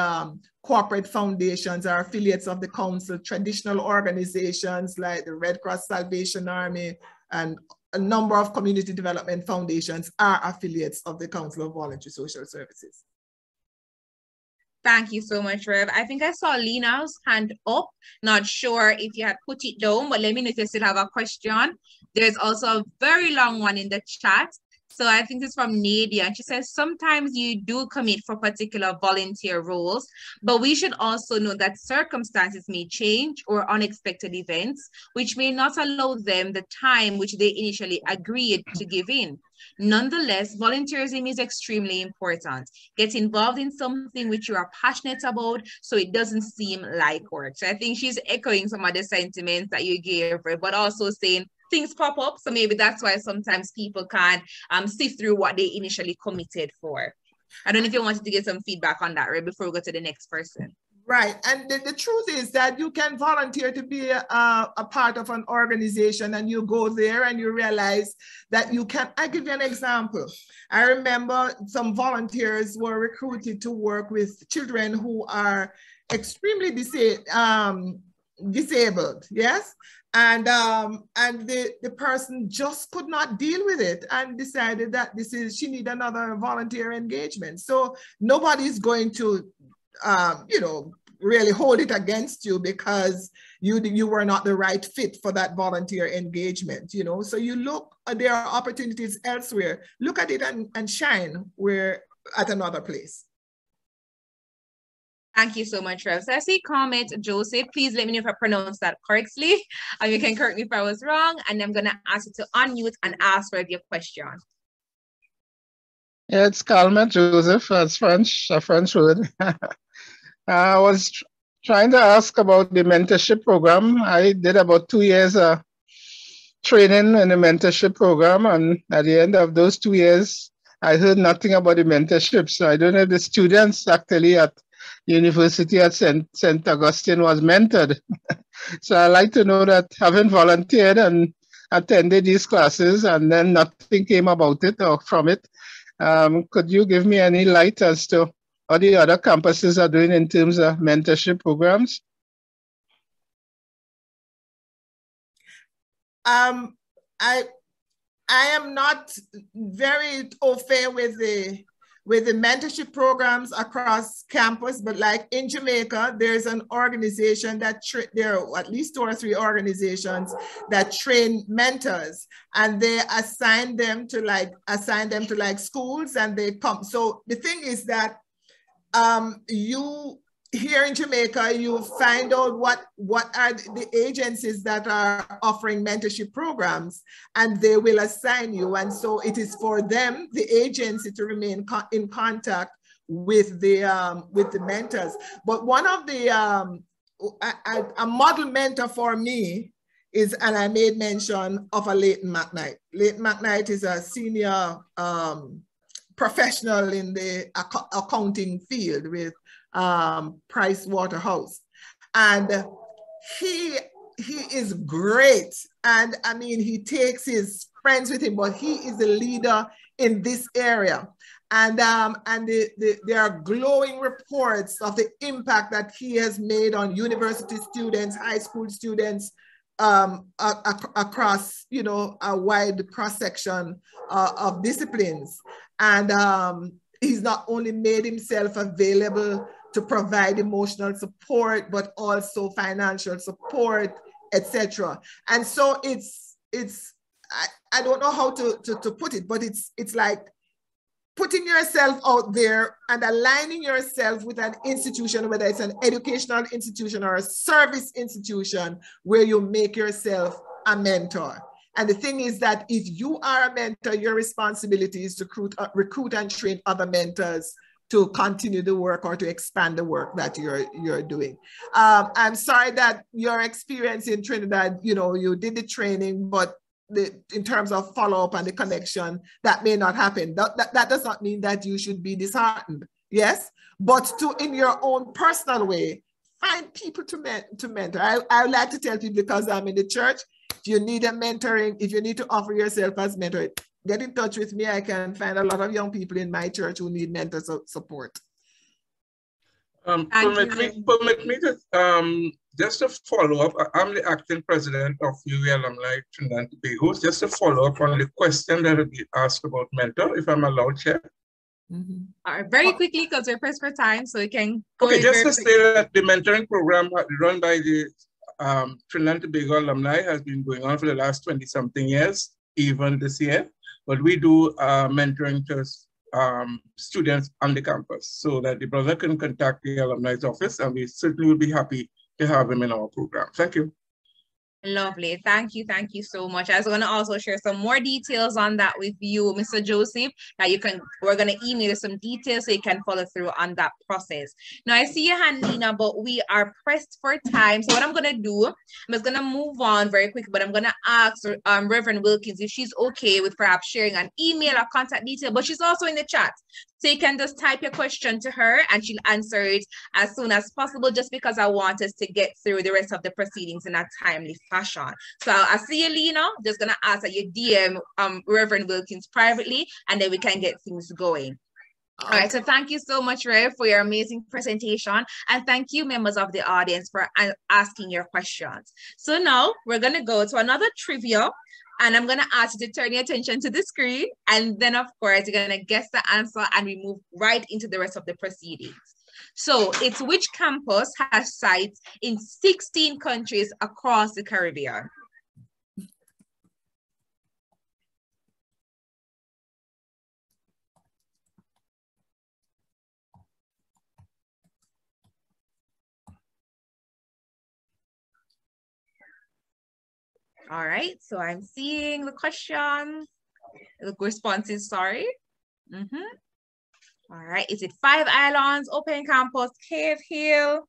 corporate foundations are affiliates of the council. Traditional organizations like the Red Cross Salvation Army and a number of community development foundations are affiliates of the Council of Voluntary Social Services. Thank you so much, Rev. I think I saw Lina's hand up. Not sure if you had put it down, but let me know if you still have a question. There's also a very long one in the chat. So I think it's from Nadia, and she says, sometimes you do commit for particular volunteer roles, but we should also know that circumstances may change or unexpected events, which may not allow them the time which they initially agreed to give in. Nonetheless, volunteerism is extremely important. Get involved in something which you are passionate about so it doesn't seem like work. So I think she's echoing some of the sentiments that you gave her, but also saying, things pop up, so maybe that's why sometimes people can't sift through what they initially committed for. I don't know if you wanted to get some feedback on that, right, before we go to the next person. Right, and the truth is that you can volunteer to be a part of an organization, and you go there and you realize that you can. I give you an example. I remember some volunteers were recruited to work with children who are extremely disabled, yes? And the person just could not deal with it and decided that she need another volunteer engagement. So nobody's going to, you know, really hold it against you because you were not the right fit for that volunteer engagement, you know. So you look, there are opportunities elsewhere. Look at it and shine where at another place. Thank you so much, Rev. So I see comment, Joseph. Please let me know if I pronounced that correctly. You can correct me if I was wrong. And I'm going to ask you to unmute and ask Rev your question. Yeah, it's Calma Joseph. It's French, a French word. I was trying to ask about the mentorship program. I did about 2 years training in the mentorship program. And at the end of those 2 years, I heard nothing about the mentorship. So I don't know if the students actually at University at St. Augustine was mentored. So I like to know that, having volunteered and attended these classes and then nothing came about it or from it, could you give me any light as to what the other campuses are doing in terms of mentorship programs? I am not very au fait with the mentorship programs across campus, but like in Jamaica, there's an organization that there are at least 2 or 3 organizations that train mentors, and they assign them to like schools, and they come. So the thing is that here in Jamaica, you find out what are the agencies that are offering mentorship programs, and they will assign you. And so it is for them, the agency, to remain in contact with the mentors. But one of the a model mentor for me is, and I made mention of a Leighton McKnight. Leighton McKnight is a senior professional in the accounting field with Price Waterhouse, and he is great. And I mean, he takes his friends with him, but he is a leader in this area. And there are glowing reports of the impact that he has made on university students, high school students, across, you know, a wide cross section of disciplines. And he's not only made himself available to provide emotional support, but also financial support, etc. And so I don't know how to put it, but it's like putting yourself out there and aligning yourself with an institution, whether it's an educational institution or a service institution, where you make yourself a mentor. And the thing is that if you are a mentor, your responsibility is to recruit and train other mentors to continue the work or to expand the work that you're doing. I'm sorry that your experience in Trinidad, you know, you did the training, but in terms of follow-up and the connection, that may not happen. That does not mean that you should be disheartened, yes? But in your own personal way, find people to mentor. I would like to tell people, because I'm in the church, if you need a mentoring, if you need to offer yourself as mentor, get in touch with me. I can find a lot of young people in my church who need mentor support. Permit me to just to follow up. I'm the acting president of UWI Alumni Trinidad and Tobago. Just to follow up on the question that we asked about mentor, if I'm allowed, Chair. Mm-hmm. All right, very quickly, because we're pressed for time, so we can go. Okay, just to say that the mentoring program run by the Trinidad and Tobago Alumni has been going on for the last 20-something years, even this year. But we do mentoring to students on the campus, so that the brother can contact the alumni's office, and we certainly will be happy to have him in our program. Thank you. Lovely. Thank you so much. I was going to also share some more details on that with you, Mr. Joseph, that we're going to email you some details so you can follow through on that process. Now, I see your hand, Nina, but we are pressed for time. So what I'm going to do, I'm just going to move on very quick, but I'm going to ask Reverend Wilkins if she's okay with perhaps sharing an email or contact detail, but she's also in the chat. So you can just type your question to her and she'll answer it as soon as possible, just because I want us to get through the rest of the proceedings in a timely fashion. So I see you, Lena. Just going to ask that you DM Reverend Wilkins privately, and then we can get things going. All right, so thank you so much, Rev, for your amazing presentation. And thank you, members of the audience, for asking your questions. So now we're going to go to another trivia. And I'm going to ask you to turn your attention to the screen. And then, of course, you're going to guess the answer and we move right into the rest of the proceedings. So it's which campus has sites in 16 countries across the Caribbean? All right, so I'm seeing the question, the responses, sorry. All right, is it 5 Islands, Open Campus, Cave Hill?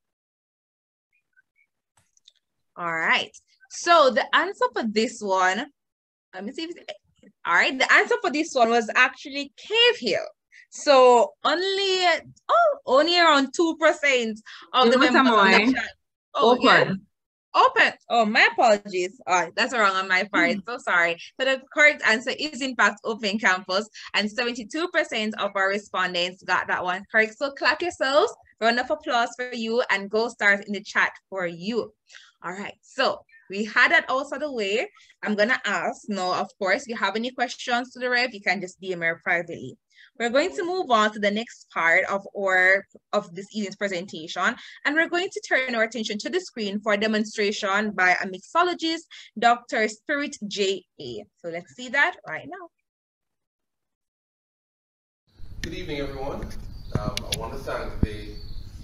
All right, so the answer for this one, let me see if it's, all right, the answer for this one was actually Cave Hill. So only around 2% of the members on the chat. Oh, yeah. Open. Oh, my apologies. Oh, that's wrong on my part. So sorry. So the correct answer is in fact Open Campus, and 72% of our respondents got that one correct. So clap yourselves, round of applause for you, and go start in the chat for you. All right. So we had that also the way. I'm gonna ask now, of course, if you have any questions to the Rev, you can just DM her privately. We're going to move on to the next part of this evening's presentation, and we're going to turn our attention to the screen for a demonstration by a mixologist, Dr. Spirit J.A. So let's see that right now. Good evening, everyone. I want to thank the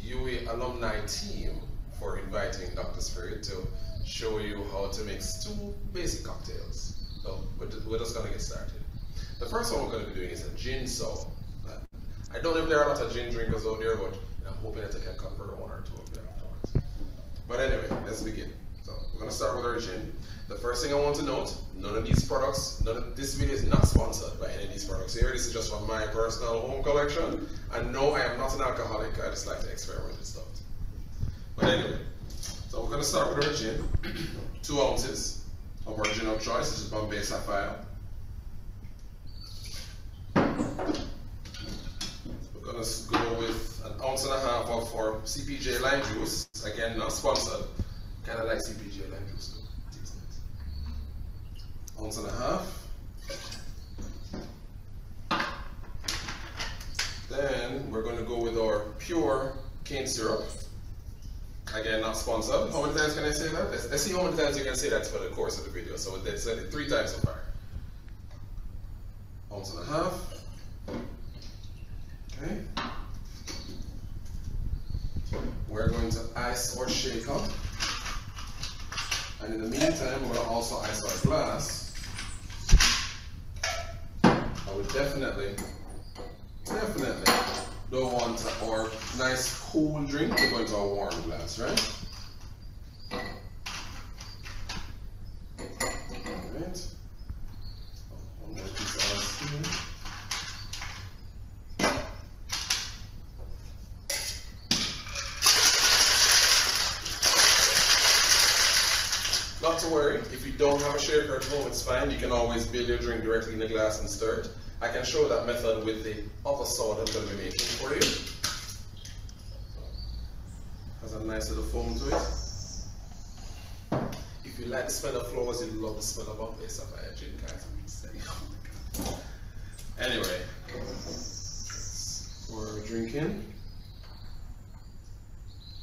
UWI alumni team for inviting Dr. Spirit to show you how to mix two basic cocktails. So we're just going to get started. The first one we're going to be doing is a gin sour. I don't know if there are a lot of gin drinkers out there, but I'm hoping that I can convert one or two of them afterwards. But anyway, let's begin. So we're going to start with our gin. The first thing I want to note, none of these products, this video is not sponsored by any of these products here. This is just from my personal home collection. And no, I am not an alcoholic. I just like to experiment with stuff. But anyway, so we're going to start with our gin. 2 ounces of our gin of choice, which is Bombay Sapphire. We're going to go with 1.5 ounces of our CPJ lime juice. Again, not sponsored. Kind of like CPJ lime juice too. 1.5 ounces. Then we're going to go with our pure cane syrup. Again, not sponsored. How many times can I say that? Let's see how many times you can say that for the course of the video. So they said it 3 times so far. 1.5 ounces. Okay. We're going to ice our shaker. And in the meantime, we're going to also ice our glass. I would definitely don't want our nice cool drink to go into a warm glass, right? Alright. One more piece of ice here. Not to worry, if you don't have a shaker at home, it's fine. You can always build your drink directly in the glass and stir it. I can show that method with the other soda I'm going to be making for you. Has a nice little foam to it. If you like the smell of flowers, you'll love the smell of Bombay Sapphire gin, guys. Anyway, we're drinking.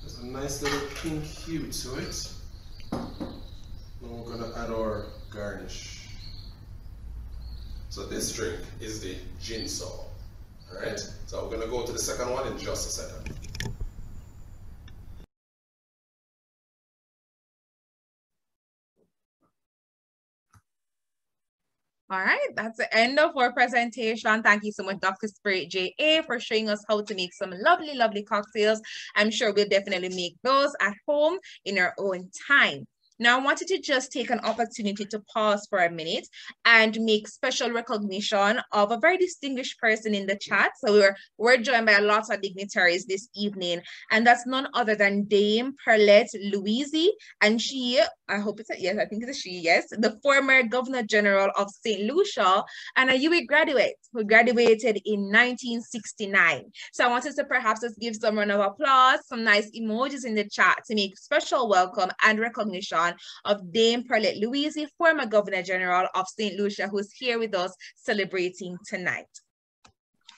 There's a nice little pink hue to it. Now we're going to add our garnish. So this drink is the gin sour. Alright? So we're going to go to the second one in just a second. All right, that's the end of our presentation. Thank you so much, Dr. Spirit J.A., for showing us how to make some lovely, lovely cocktails. I'm sure we'll definitely make those at home in our own time. Now, I wanted to just take an opportunity to pause for a minute and make special recognition of a very distinguished person in the chat. So we're joined by a lot of dignitaries this evening, and that's none other than Dame Perlette Louise, and she, I hope it's a yes, I think it's a she, yes, the former Governor General of St. Lucia, and a UWI graduate who graduated in 1969. So I wanted to perhaps just give some round of applause, some nice emojis in the chat to make special welcome and recognition of Dame Perlette Louise, former Governor General of St. Lucia, who's here with us celebrating tonight.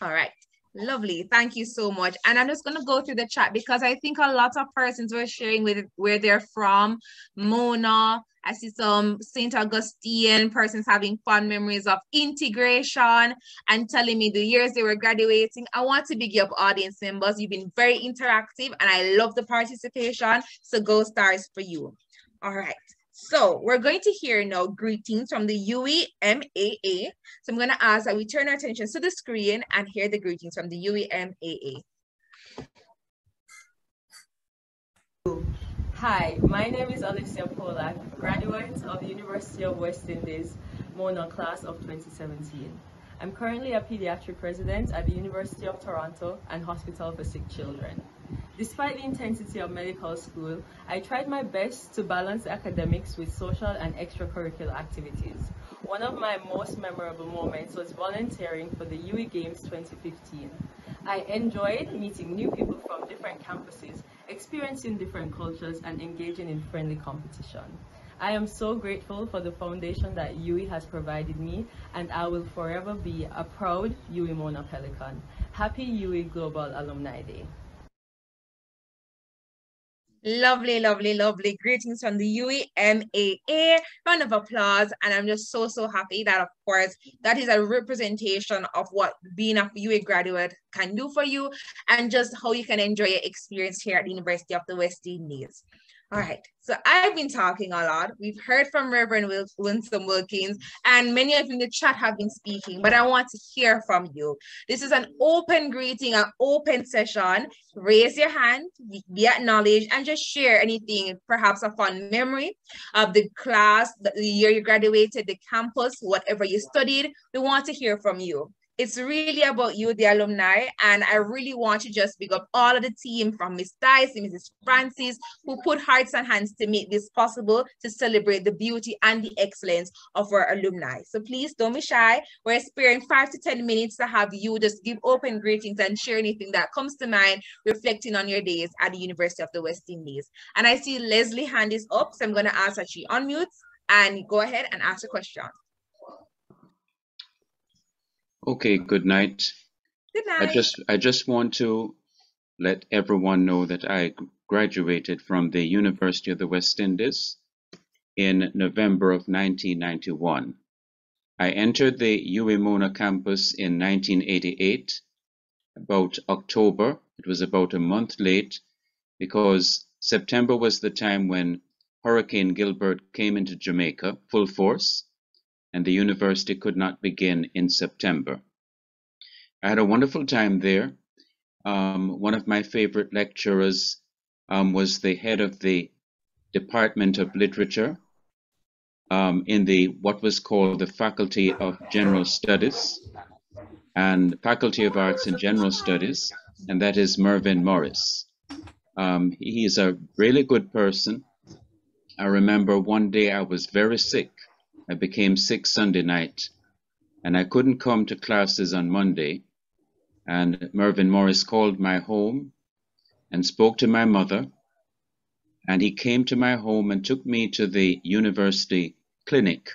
All right. Lovely. Thank you so much. And I'm just going to go through the chat because I think a lot of persons were sharing with where they're from. Mona, I see some St. Augustine persons having fond memories of integration and telling me the years they were graduating. I want to big you up, audience members. You've been very interactive and I love the participation. So go stars for you. All right. So we're going to hear now greetings from the UWI MAA. So I'm going to ask that we turn our attention to the screen and hear the greetings from the UWI MAA. Hi, my name is Alicia Polak, graduate of the University of West Indies, Mona class of 2017. I'm currently a pediatric resident at the University of Toronto and Hospital for Sick Children. Despite the intensity of medical school, I tried my best to balance academics with social and extracurricular activities. One of my most memorable moments was volunteering for the UWI Games 2015. I enjoyed meeting new people from different campuses, experiencing different cultures, and engaging in friendly competition. I am so grateful for the foundation that UWI has provided me, and I will forever be a proud UWI Mona Pelican. Happy UWI Global Alumni Day. Lovely, lovely, lovely. Greetings from the UWI. Round of applause. And I'm just so, so happy that, of course, that is a representation of what being a UWI graduate can do for you and just how you can enjoy your experience here at the University of the West Indies. All right, so I've been talking a lot. We've heard from Reverend Winston Wilkins, and many of you in the chat have been speaking, but I want to hear from you. This is an open greeting, an open session. Raise your hand, be acknowledged, and just share anything, perhaps a fun memory of the class, the year you graduated, the campus, whatever you studied. We want to hear from you. It's really about you, the alumni, and I really want to just big up all of the team from Miss Dice, Mrs. Francis, who put hearts and hands to make this possible to celebrate the beauty and the excellence of our alumni. So please don't be shy. We're sparing 5 to 10 minutes to have you just give open greetings and share anything that comes to mind, reflecting on your days at the University of the West Indies. And I see Leslie hand is up, so I'm going to ask that she unmutes and go ahead and ask a question. Okay, good night. Good night. I just want to let everyone know that I graduated from the University of the West Indies in November of 1991. I entered the UWI Mona campus in 1988, about October. It was about a month late because September was the time when Hurricane Gilbert came into Jamaica full force, and the university could not begin in September. I had a wonderful time there. One of my favorite lecturers was the head of the Department of Literature in what was called the Faculty of General Studies and Faculty of Arts and General Studies, and that is Mervyn Morris. He is a really good person. I remember one day I was very sick. I became sick Sunday night, and I couldn't come to classes on Monday. And Mervyn Morris called my home and spoke to my mother. And he came to my home and took me to the university clinic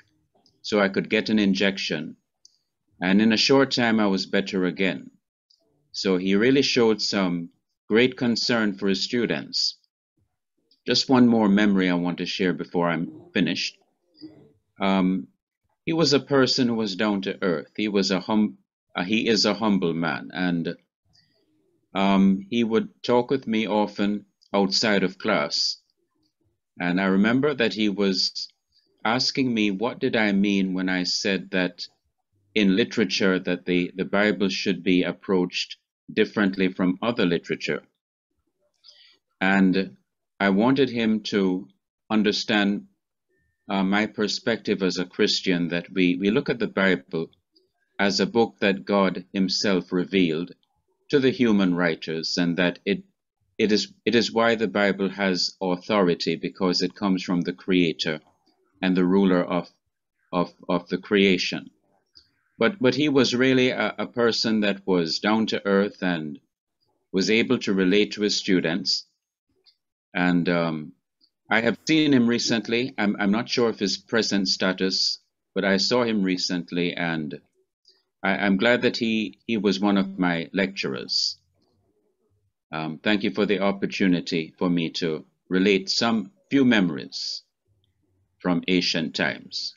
so I could get an injection. And in a short time, I was better again. So he really showed some great concern for his students. Just one more memory I want to share before I'm finished. He was a person who was down to earth. He is a humble man, and he would talk with me often outside of class. And I remember that he was asking me what did I mean when I said that in literature that the Bible should be approached differently from other literature. And I wanted him to understand my perspective as a Christian, that we look at the Bible as a book that God himself revealed to the human writers, and that it is why the Bible has authority, because it comes from the Creator and the ruler of the creation. But he was really a person that was down to earth and was able to relate to his students. And I have seen him recently. I'm not sure of his present status, but I saw him recently, and I'm glad that he was one of my lecturers. Thank you for the opportunity for me to relate some few memories from ancient times.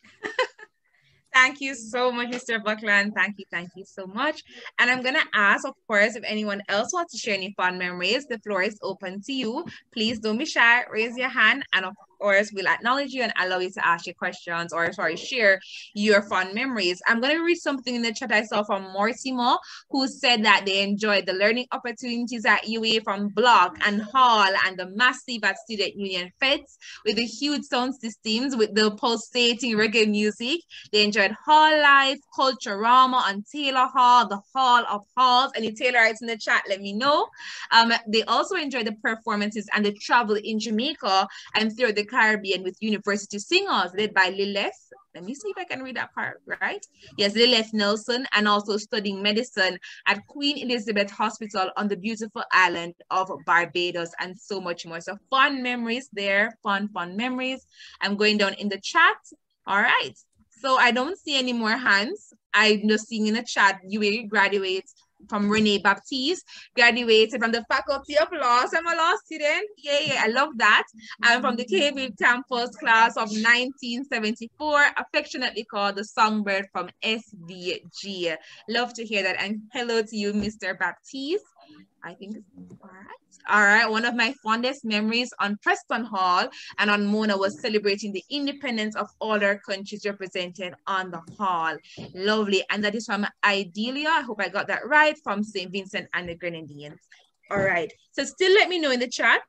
Thank you so much, Mr. Buckland. Thank you so much. And I'm going to ask, of course, if anyone else wants to share any fun memories, the floor is open to you. Please don't be shy, raise your hand, and of course, we'll acknowledge you and allow you to ask your questions or, share your fun memories. I'm going to read something in the chat I saw from Mortimer, who said that they enjoyed the learning opportunities at UWI from block and hall and the massive at Student Union Feds with the huge sound systems with the pulsating reggae music. They enjoyed hall life, Culturama on Taylor Hall, the Hall of Halls. Any Taylorites in the chat, let me know. They also enjoyed the performances and the travel in Jamaica and throughout the Caribbean with university singers led by Lilith. Let me see if I can read that part right. Yes, Lilith Nelson, and also studying medicine at Queen Elizabeth Hospital on the beautiful island of Barbados, and so much more. So fun memories there, fun memories. I'm going down in the chat. All right. So I don't see any more hands. I'm just seeing in the chat, UWI graduates from Renee Baptiste, graduated from the Faculty of Law. So I'm a law student. Yay, I love that. I'm from the KB campus class of 1974, affectionately called the Songbird from SVG. Love to hear that. And hello to you, Mr. Baptiste. I think all right. All right. One of my fondest memories on Preston Hall and on Mona was celebrating the independence of all our countries represented on the hall. Lovely. And that is from Idelia. I hope I got that right, from St. Vincent and the Grenadines. All right. So still let me know in the chat,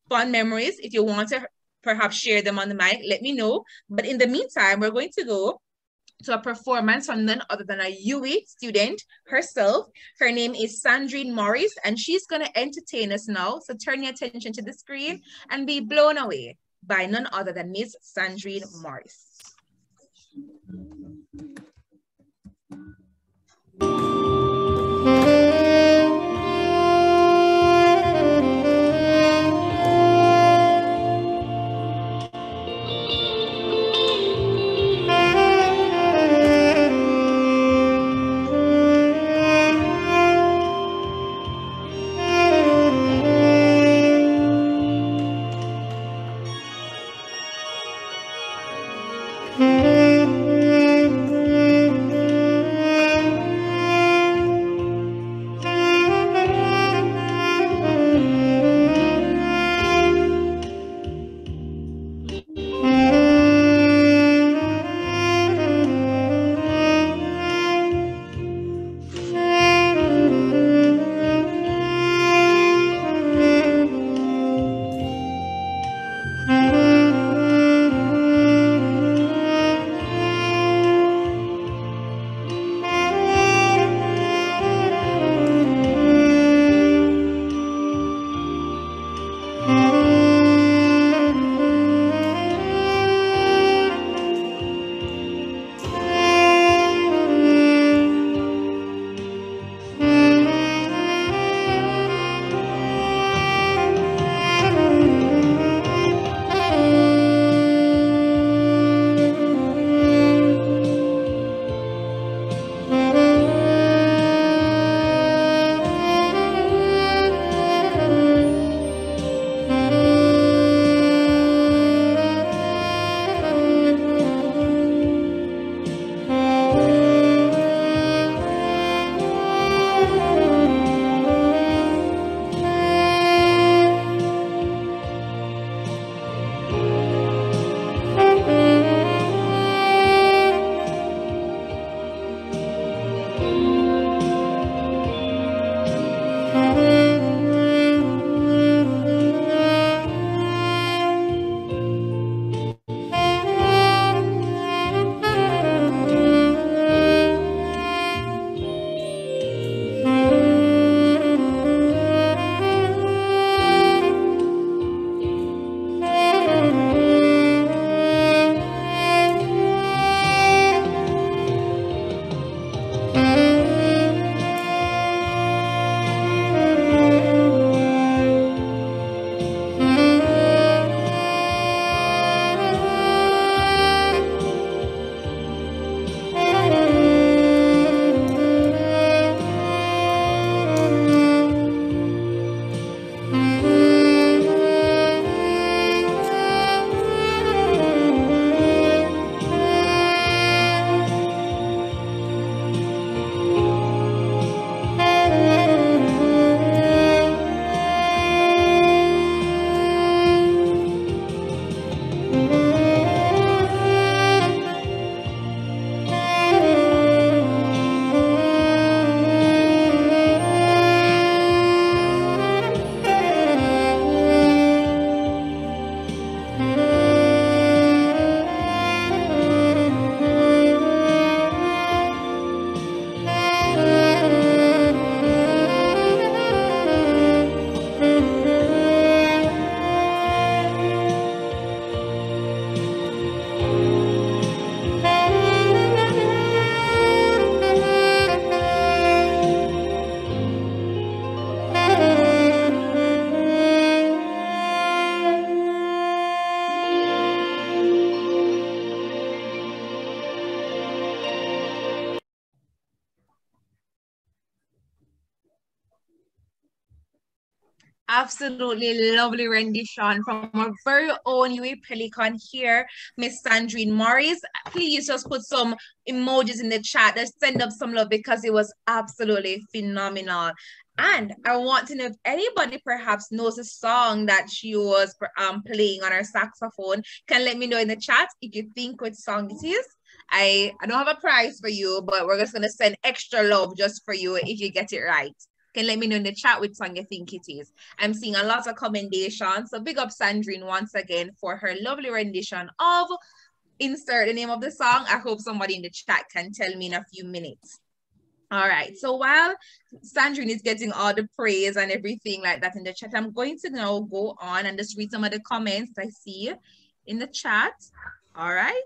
fond memories. If you want to perhaps share them on the mic, let me know. But in the meantime, we're going to go to a performance from none other than a UWI student herself. Her name is Sandrine Morris, and she's going to entertain us now. So turn your attention to the screen and be blown away by none other than Miss Sandrine Morris. Absolutely lovely rendition from our very own UWI Pelican here, Miss Sandrine Morris. Please just put some emojis in the chat. Just send up some love because it was absolutely phenomenal. And I want to know if anybody perhaps knows a song that she was playing on her saxophone. Can let me know in the chat if you think which song it is. I don't have a prize for you, but we're just going to send extra love just for you if you get it right. Can let me know in the chat which song you think it is. I'm seeing a lot of commendations. So big up Sandrine once again for her lovely rendition of insert the name of the song. I hope somebody in the chat can tell me in a few minutes. All right. So while Sandrine is getting all the praise and everything like that in the chat, I'm going to now go on and just read some of the comments I see in the chat. All right.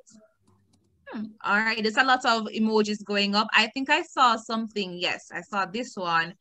All right, there's a lot of emojis going up. I think I saw something. Yes, I saw this one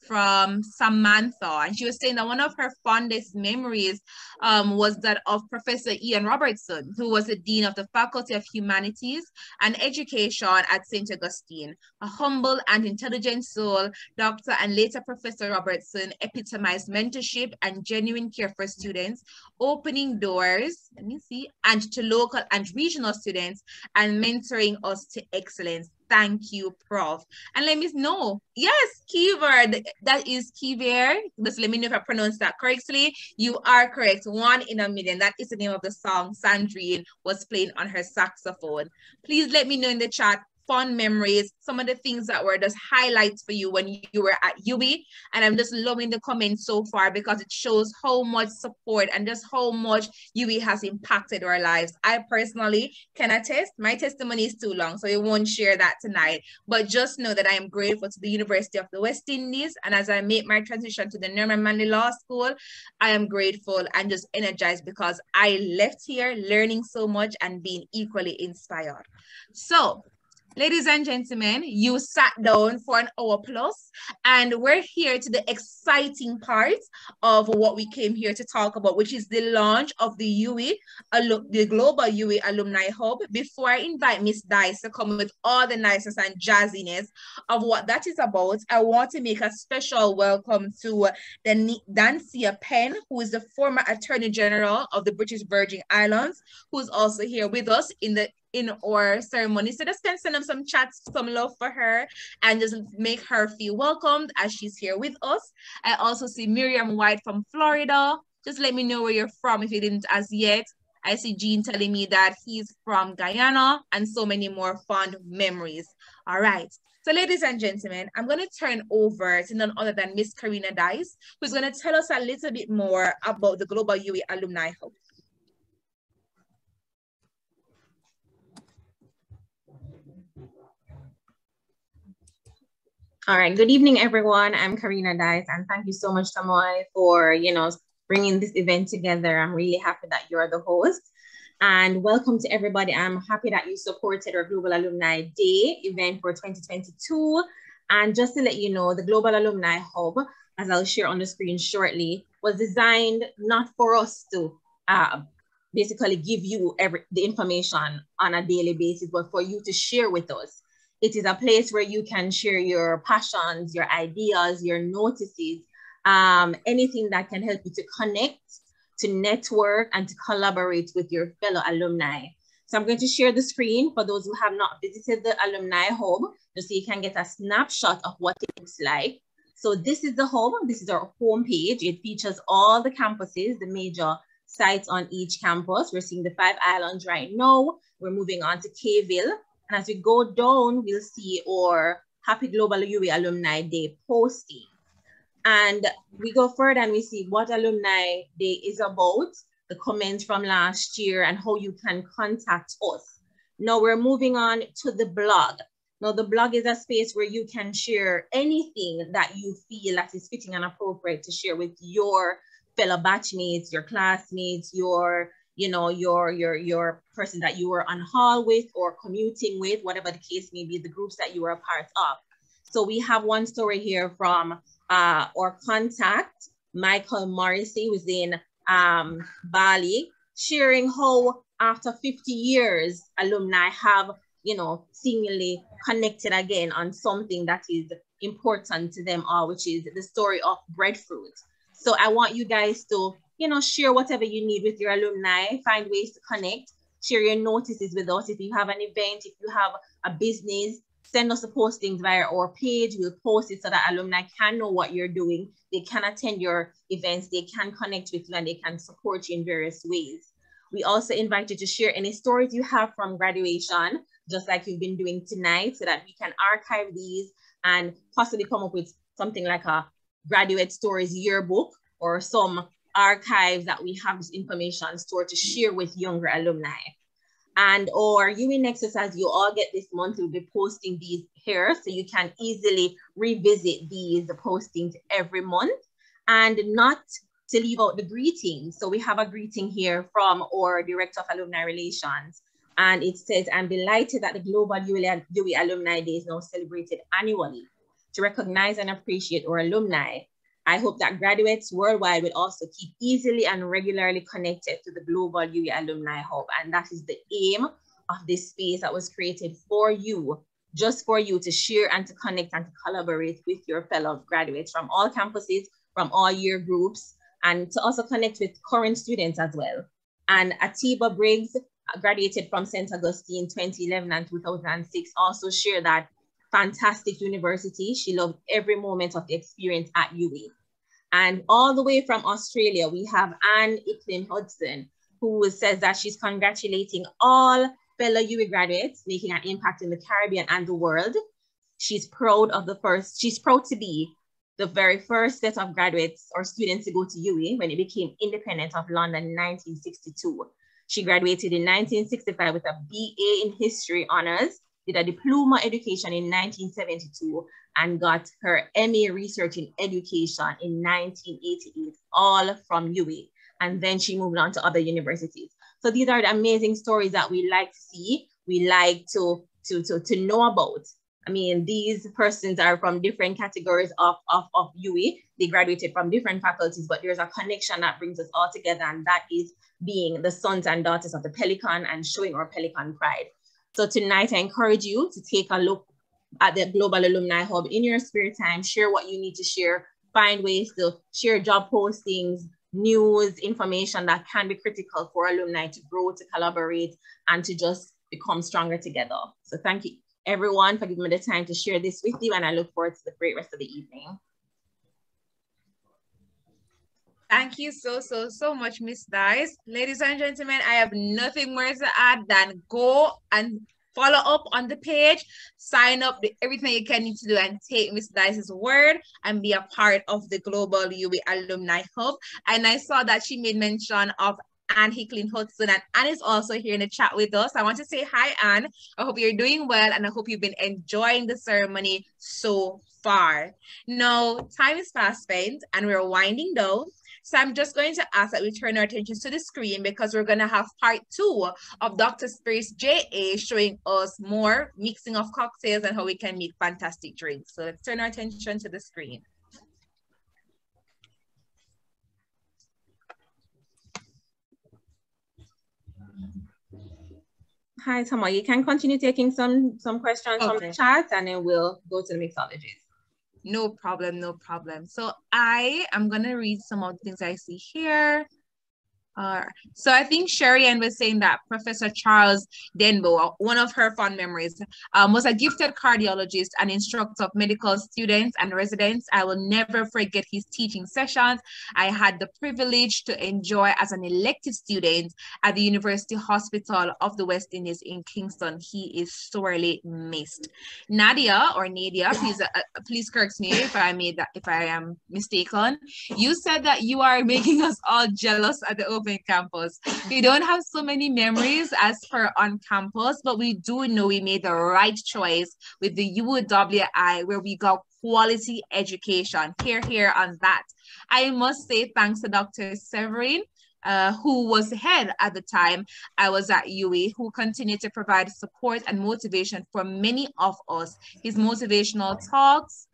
from Samantha, and she was saying that one of her fondest memories was that of Professor Ian Robertson, who was the Dean of the Faculty of Humanities and Education at St. Augustine. A humble and intelligent soul, Dr. and later Professor Robertson epitomized mentorship and genuine care for students, opening doors, let me see, and to local and regional students, and mentoring us to excellence. Thank you, Prof. And let me know. Yes, keyword. That is Kiver. Just let me know if I pronounced that correctly. You are correct. 1 in a million. That is the name of the song Sandrine was playing on her saxophone. Please let me know in the chat fond memories, some of the things that were just highlights for you when you were at UWI. And I'm just loving the comments so far because it shows how much support and just how much UWI has impacted our lives. I personally can attest, my testimony is too long, so I won't share that tonight. But just know that I am grateful to the University of the West Indies. And as I make my transition to the Norman Manley Law School, I am grateful and just energized because I left here learning so much and being equally inspired. So, ladies and gentlemen, you sat down for an hour plus, and we're here to the exciting part of what we came here to talk about, which is the launch of the UWI, the Global UWI Alumni Hub. Before I invite Miss Dice to come with all the niceness and jazziness of what that is about, I want to make a special welcome to Dancia Penn, who is the former Attorney General of the British Virgin Islands, who's also here with us in our ceremony. So just can send them some chats, some love for her, and just make her feel welcomed as she's here with us. I also see Miriam White from Florida. Just let me know where you're from if you didn't as yet. I see Jean telling me that he's from Guyana, and so many more fond memories. All right. So ladies and gentlemen, I'm going to turn over to none other than Miss Karina Dice, who's going to tell us a little bit more about the Global UWI Alumni Hub. All right, good evening, everyone. I'm Karina Dice, and thank you so much, Tamoy, for, bringing this event together. I'm really happy that you're the host. And welcome to everybody. I'm happy that you supported our Global Alumni Day event for 2022. And just to let you know, the Global Alumni Hub, as I'll share on the screen shortly, was designed not for us to basically give you the information on a daily basis, but for you to share with us. It is a place where you can share your passions, your ideas, your notices, anything that can help you to connect, to network, and to collaborate with your fellow alumni. So I'm going to share the screen for those who have not visited the Alumni Hub, just so you can get a snapshot of what it looks like. So this is the hub. This is our homepage. It features all the campuses, the major sites on each campus. We're seeing the 5 islands right now. We're moving on to K-ville. And as we go down, we'll see our Happy Global UWI Alumni Day posting. And we go further and we see what Alumni Day is about, the comments from last year, and how you can contact us. Now we're moving on to the blog. Now the blog is a space where you can share anything that you feel that is fitting and appropriate to share with your fellow batchmates, your classmates, your person that you were on hall with or commuting with, whatever the case may be, the groups that you were a part of. So we have one story here from our contact, Michael Morrissey, who's in Bali, sharing how after 50 years, alumni have, seemingly connected again on something that is important to them all, which is the story of breadfruit. So I want you guys to, you know, share whatever you need with your alumni, find ways to connect, share your notices with us. If you have an event, if you have a business, send us the postings via our page. We'll post it so that alumni can know what you're doing. They can attend your events, they can connect with you, and they can support you in various ways. We also invite you to share any stories you have from graduation, just like you've been doing tonight, so that we can archive these and possibly come up with something like a graduate stories yearbook or some archives that we have this information stored to share with younger alumni. And or UWI Nexus, as you all get this month, will be posting these here, so you can easily revisit these postings every month. And not to leave out the greetings. So we have a greeting here from our Director of Alumni Relations. And it says, I'm delighted that the Global UWI Alumni Day is now celebrated annually to recognize and appreciate our alumni. I hope that graduates worldwide will also keep easily and regularly connected to the Global UWI Alumni Hub. And that is the aim of this space that was created for you, just for you to share and to connect and to collaborate with your fellow graduates from all campuses, from all year groups, and to also connect with current students as well. And Atiba Briggs graduated from St. Augustine 2011 and 2006, also shared that fantastic university. She loved every moment of the experience at UWI. And all the way from Australia, we have Anne Icklin Hudson, who says that she's congratulating all fellow UWI graduates making an impact in the Caribbean and the world. She's proud to be the very first set of graduates or students to go to UWI when it became independent of London in 1962. She graduated in 1965 with a BA in History Honors, did a diploma education in 1972, and got her MA Research in Education in 1988, all from UWI. And then she moved on to other universities. So these are the amazing stories that we like to see, we like to know about. I mean, these persons are from different categories of UWI. They graduated from different faculties, but there's a connection that brings us all together, and that is being the sons and daughters of the Pelican and showing our Pelican pride. So tonight, I encourage you to take a look at the Global Alumni Hub in your spare time, share what you need to share, find ways to share job postings, news, information that can be critical for alumni to grow, to collaborate, and to just become stronger together. So thank you, everyone, for giving me the time to share this with you, and I look forward to the great rest of the evening. Thank you so much, Miss Dice. Ladies and gentlemen, I have nothing more to add than go and follow up on the page, sign up, everything you can need to do, and take Miss Dice's word and be a part of the Global UWI Alumni Hub. And I saw that she made mention of Anne Hicklin Hudson, and Anne is also here in the chat with us. I want to say hi, Anne. I hope you're doing well, and I hope you've been enjoying the ceremony so far. Now, time is fast spent, and we're winding down. So I'm just going to ask that we turn our attention to the screen, because we're going to have part 2 of Dr. Spirit's JA showing us more mixing of cocktails and how we can make fantastic drinks. So let's turn our attention to the screen. Hi, Tama. You can continue taking some questions from the chat, and then we'll go to the mixologies. No problem, no problem. So I am going to read some of the things I see here. So I think Sherry Ann was saying that Professor Charles Denbo, one of her fond memories, was a gifted cardiologist and instructor of medical students and residents. I will never forget his teaching sessions I had the privilege to enjoy as an elective student at the University Hospital of the West Indies in Kingston. He is sorely missed. Nadia, please correct me if I am mistaken. You said that you are making us all jealous at the open campus. We don't have so many memories as per on campus, but we do know we made the right choice with the UWI, where we got quality education. Here on that. I must say thanks to Dr. Severin, who was head at the time I was at UWI, who continued to provide support and motivation for many of us. His motivational talks,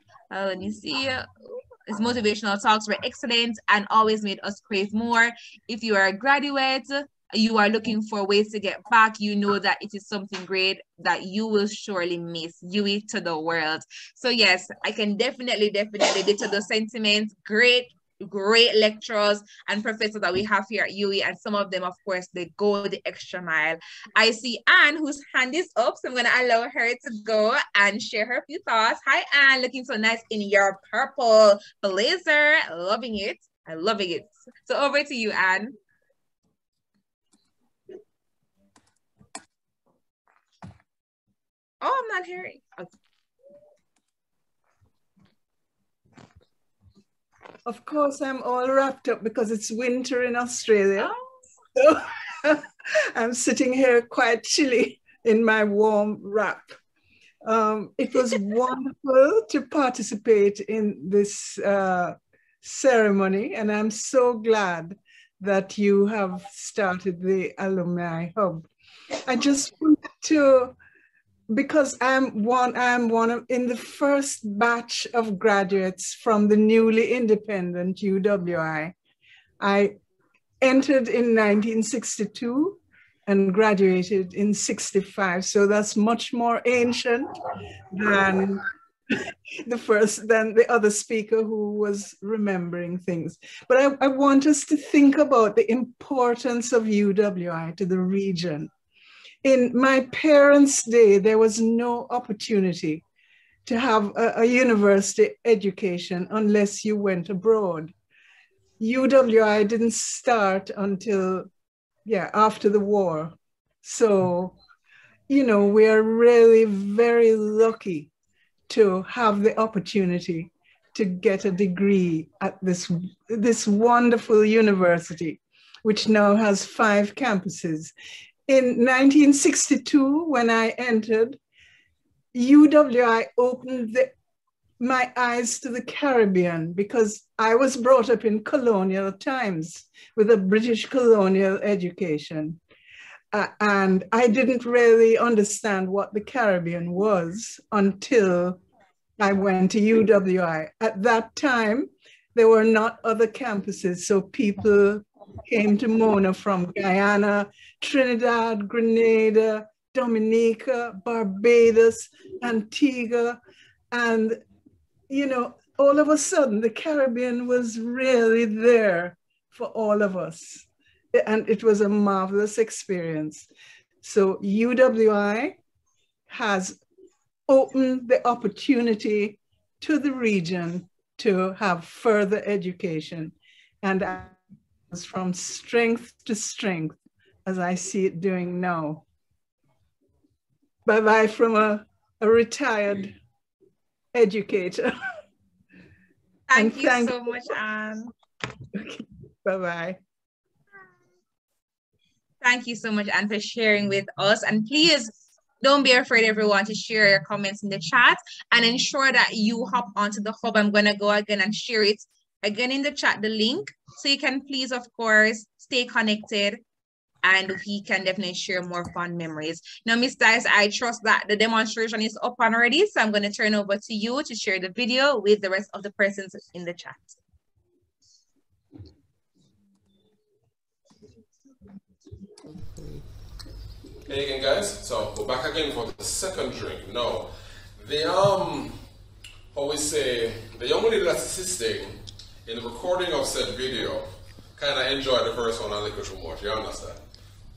his motivational talks were excellent and always made us crave more. If you are a graduate, you are looking for ways to get back, you know that it is something great that you will surely miss. UWI to the world. So yes, I can definitely to the sentiments. Great great lecturers and professors that we have here at UWI, and some of them, of course, they go the extra mile. I see Anne, whose hand is up, so I'm going to allow her to go and share her few thoughts. Hi, Anne, looking so nice in your purple blazer. Loving it. I'm loving it. So over to you, Anne. Oh, I'm not hearing. Okay. Of course, I'm all wrapped up because it's winter in Australia. Oh. So I'm sitting here quite chilly in my warm wrap. It was wonderful to participate in this ceremony, and I'm so glad that you have started the Alumni Hub. I just want to, because I'm one of in the first batch of graduates from the newly independent UWI. I entered in 1962 and graduated in 65. So that's much more ancient than the other speaker who was remembering things. But I want us to think about the importance of UWI to the region. In my parents' day, there was no opportunity to have a university education unless you went abroad. UWI didn't start until, after the war. So, we're really very lucky to have the opportunity to get a degree at this wonderful university, which now has 5 campuses. In 1962, when I entered, UWI opened my eyes to the Caribbean because I was brought up in colonial times with a British colonial education. And I didn't really understand what the Caribbean was until I went to UWI. At that time, there were not other campuses, so people came to Mona from Guyana, Trinidad, Grenada, Dominica, Barbados, Antigua, and all of a sudden the Caribbean was really there for all of us. And it was a marvelous experience. So UWI has opened the opportunity to the region to have further education. And from strength to strength, as I see it doing now. Bye-bye from a retired educator. Thank you so much, Anne. Okay. Bye-bye. Thank you so much, Anne, for sharing with us. And please don't be afraid, everyone, to share your comments in the chat and ensure that you hop onto the hub. I'm going to go again and share it again in the chat, the link, so you can please, of course, stay connected and we can definitely share more fun memories. Now, Ms. Dice, I trust that the demonstration is up and ready, so I'm going to turn over to you to share the video with the rest of the persons in the chat. Hey again, guys. So we're back again for the second drink. Now, how we say, the young lady that's assisting in the recording of said video kind of enjoyed the first one a little too much, you understand?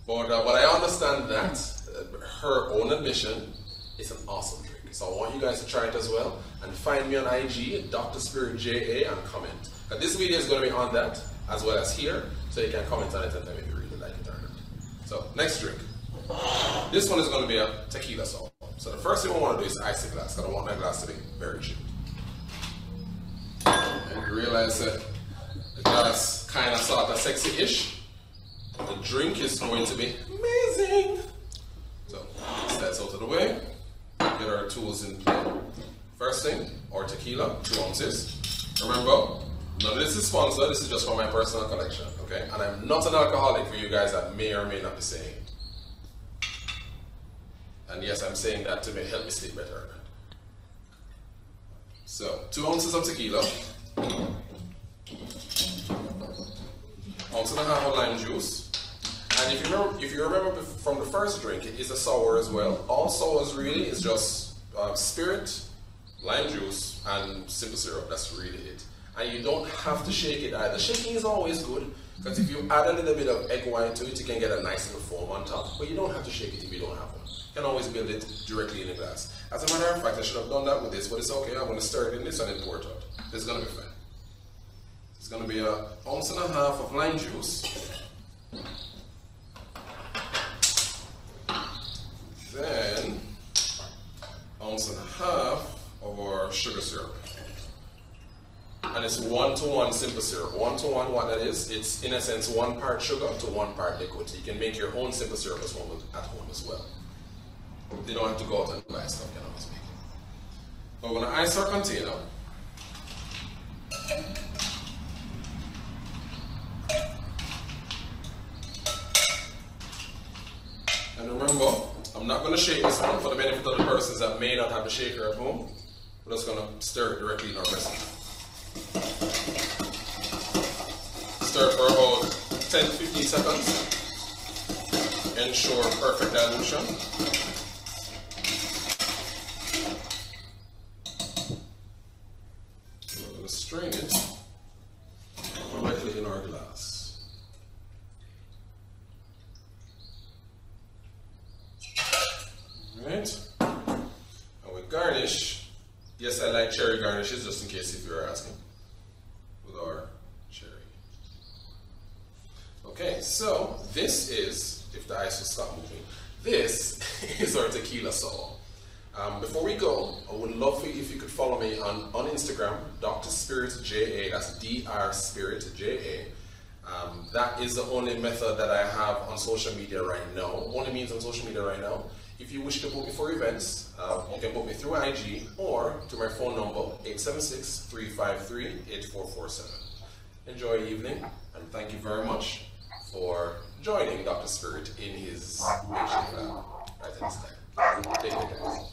But I understand that her own admission is an awesome drink. So I want you guys to try it as well and find me on IG, Dr. Spirit JA, and comment. And this video is going to be on that as well as here, so you can comment on it and tell me if you really like it or not. So next drink. This one is going to be a tequila salt. So the first thing I want to do is ice the glass, because I want my glass to be very chilled. And you realize that the glass kind of sort of sexy-ish. The drink is going to be amazing. So that's out of the way. Get our tools in play. First thing, our tequila, 2 ounces. Remember, none of this is sponsored. This is just for my personal collection, okay? And I'm not an alcoholic for you guys that may or may not be saying. And yes, I'm saying that to help me sleep better. So, 2 ounces of tequila, 1.5 ounces of lime juice. And if you remember from the first drink, it is a sour as well. All sours really is just spirit, lime juice, and simple syrup. That's really it. And you don't have to shake it either. Shaking is always good, because if you add a little bit of egg white to it, you can get a nice little foam on top. But you don't have to shake it if you don't have one. You can always build it directly in the glass. As a matter of fact, I should have done that with this, but it's okay. I'm going to stir it in this and then pour it out. This is going to be fine. It's going to be 1.5 ounces of lime juice. Then 1.5 ounces of our sugar syrup. And it's 1-to-1 simple syrup. 1-to-1, what that is, it's in a sense 1 part sugar to 1 part liquid. So you can make your own simple syrup at home as well. You don't have to go out and buy stuff, you can always make it. We're going to ice our container. And remember, I'm not going to shake this one for the benefit of the persons that may not have a shaker at home. We're just going to stir it directly in our recipe. Stir for about 10 to 15 seconds. Ensure perfect dilution. We're going to strain it directly in our glass. Alright. And we garnish. Yes, I like cherry garnishes, just in case if you're asking. With our cherry. Okay, so this is, if the ice will stop moving, this is our tequila solo. Before we go, I would love for you if you could follow me on Instagram, Dr. Spirit JA, that's Dr. Spirit JA. That is the only method that I have on social media right now, only means on social media right now. If you wish to book me for events, you can book me through IG or to my phone number, 876-353-8447. Enjoy your evening, and thank you very much for joining Dr. Spirit in his makeshift lab right at this time. Take care, guys.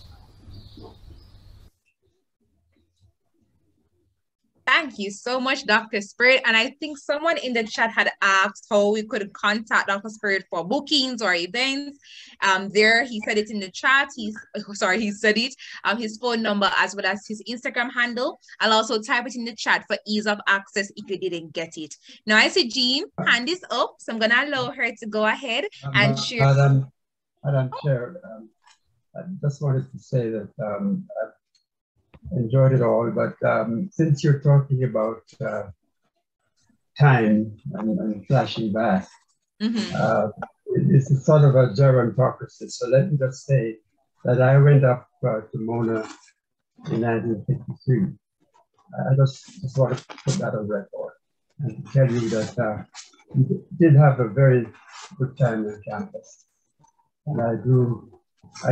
Thank you so much, Dr. Spirit. And I think someone in the chat had asked how we could contact Dr. Spirit for bookings or events. There, he said it in the chat. He said it. His phone number as well as his Instagram handle. I'll also type it in the chat for ease of access if you didn't get it. Now I see Jean hand is up, so I'm gonna allow her to go ahead and share. Madam Chair, I just wanted to say that I've enjoyed it all, but since you're talking about time and flashing back, it's a sort of a gerontocracy. So let me just say that I went up to Mona in 1953. I just want to put that on record and tell you that we did have a very good time on campus. And I do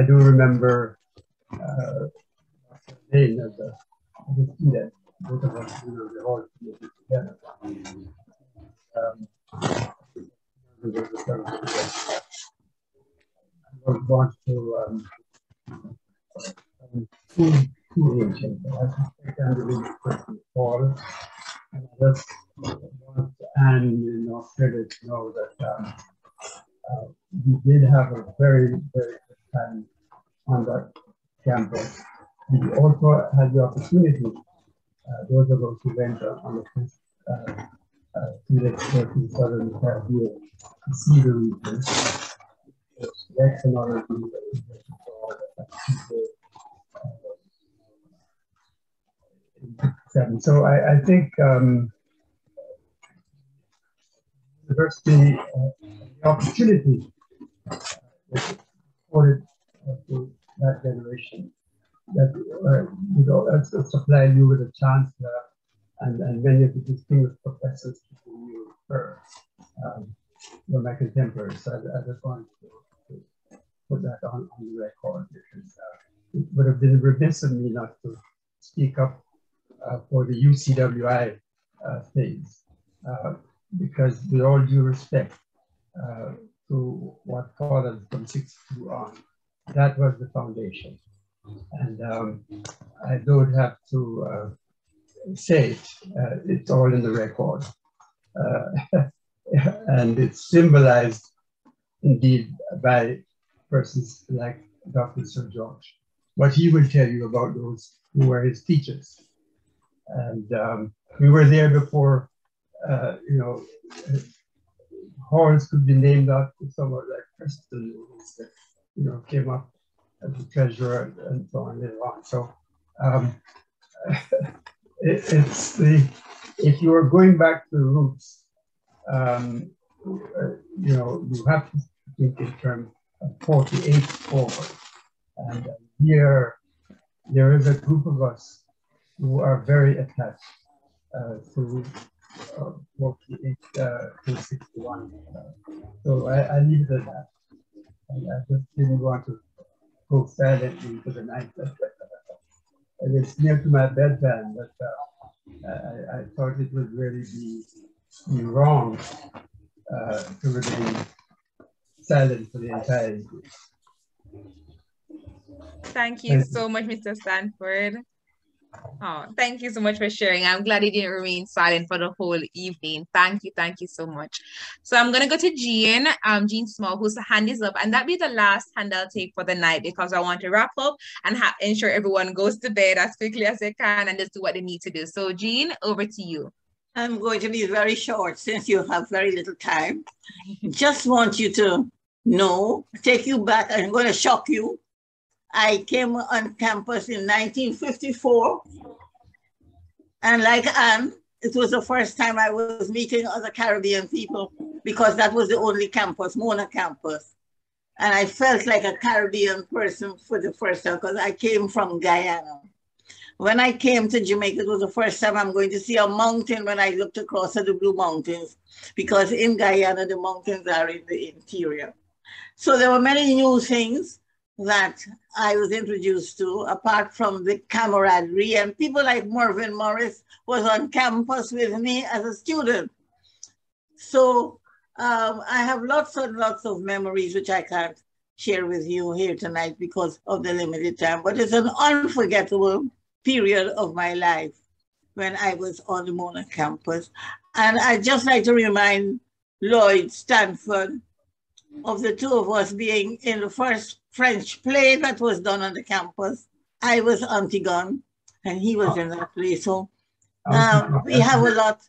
remember the name of the student, both of us, we were all together. I was born to two ancient. I can't really recall. And I just want Anne in Australia to know that we did have a very, very good time on that campus. We also had the opportunity, those of us who went on the first field expert in Southern Caribbean, to see the region. That's another thing that we did for all the So I think university, the opportunity afforded to that generation, that supply you with a chance and many of the distinguished professors who you refer were my contemporaries. So I just wanted to put that on the record, because it would have been remiss of me not to speak up for the UCWI phase, because with all due respect to what followed from 62 on, that was the foundation. And I don't have to say it, it's all in the record. And it's symbolized indeed by persons like Dr. Sir George. What he will tell you about those who were his teachers. And we were there before, halls could be named after someone like Preston, who came up as the treasurer and so on and on. So if you are going back to the roots, you have to think in terms of 48 forward. And here, there is a group of us who are very attached to 48 to 61. So I leave it at that. And I just didn't want to go silently for the night. And it's near to my bedtime, but I thought it would really be wrong to remain silent for the entire day. Thank you so much, Mr. Stanford. Oh, thank you so much for sharing. I'm glad you didn't remain silent for the whole evening. Thank you so much. So I'm gonna go to Jean, Jean Small, whose hand is up, and that'll be the last hand I'll take for the night because I want to wrap up and ensure everyone goes to bed as quickly as they can and just do what they need to do. So Jean, over to you. I'm going to be very short since you have very little time. Just want you to know, take you back, I'm going to shock you. I came on campus in 1954, and like Anne, it was the first time I was meeting other Caribbean people because that was the only campus, Mona campus. And I felt like a Caribbean person for the first time because I came from Guyana. When I came to Jamaica, it was the first time I'm going to see a mountain when I looked across at the Blue Mountains, because in Guyana, the mountains are in the interior. So there were many new things that I was introduced to, apart from the camaraderie, and people like Mervyn Morris was on campus with me as a student. So I have lots and lots of memories which I can't share with you here tonight because of the limited time, but it's an unforgettable period of my life when I was on the Mona campus. And I'd just like to remind Lloyd Stanford of the two of us being in the first French play that was done on the campus. I was Antigone and he was in that play. So we have a lot,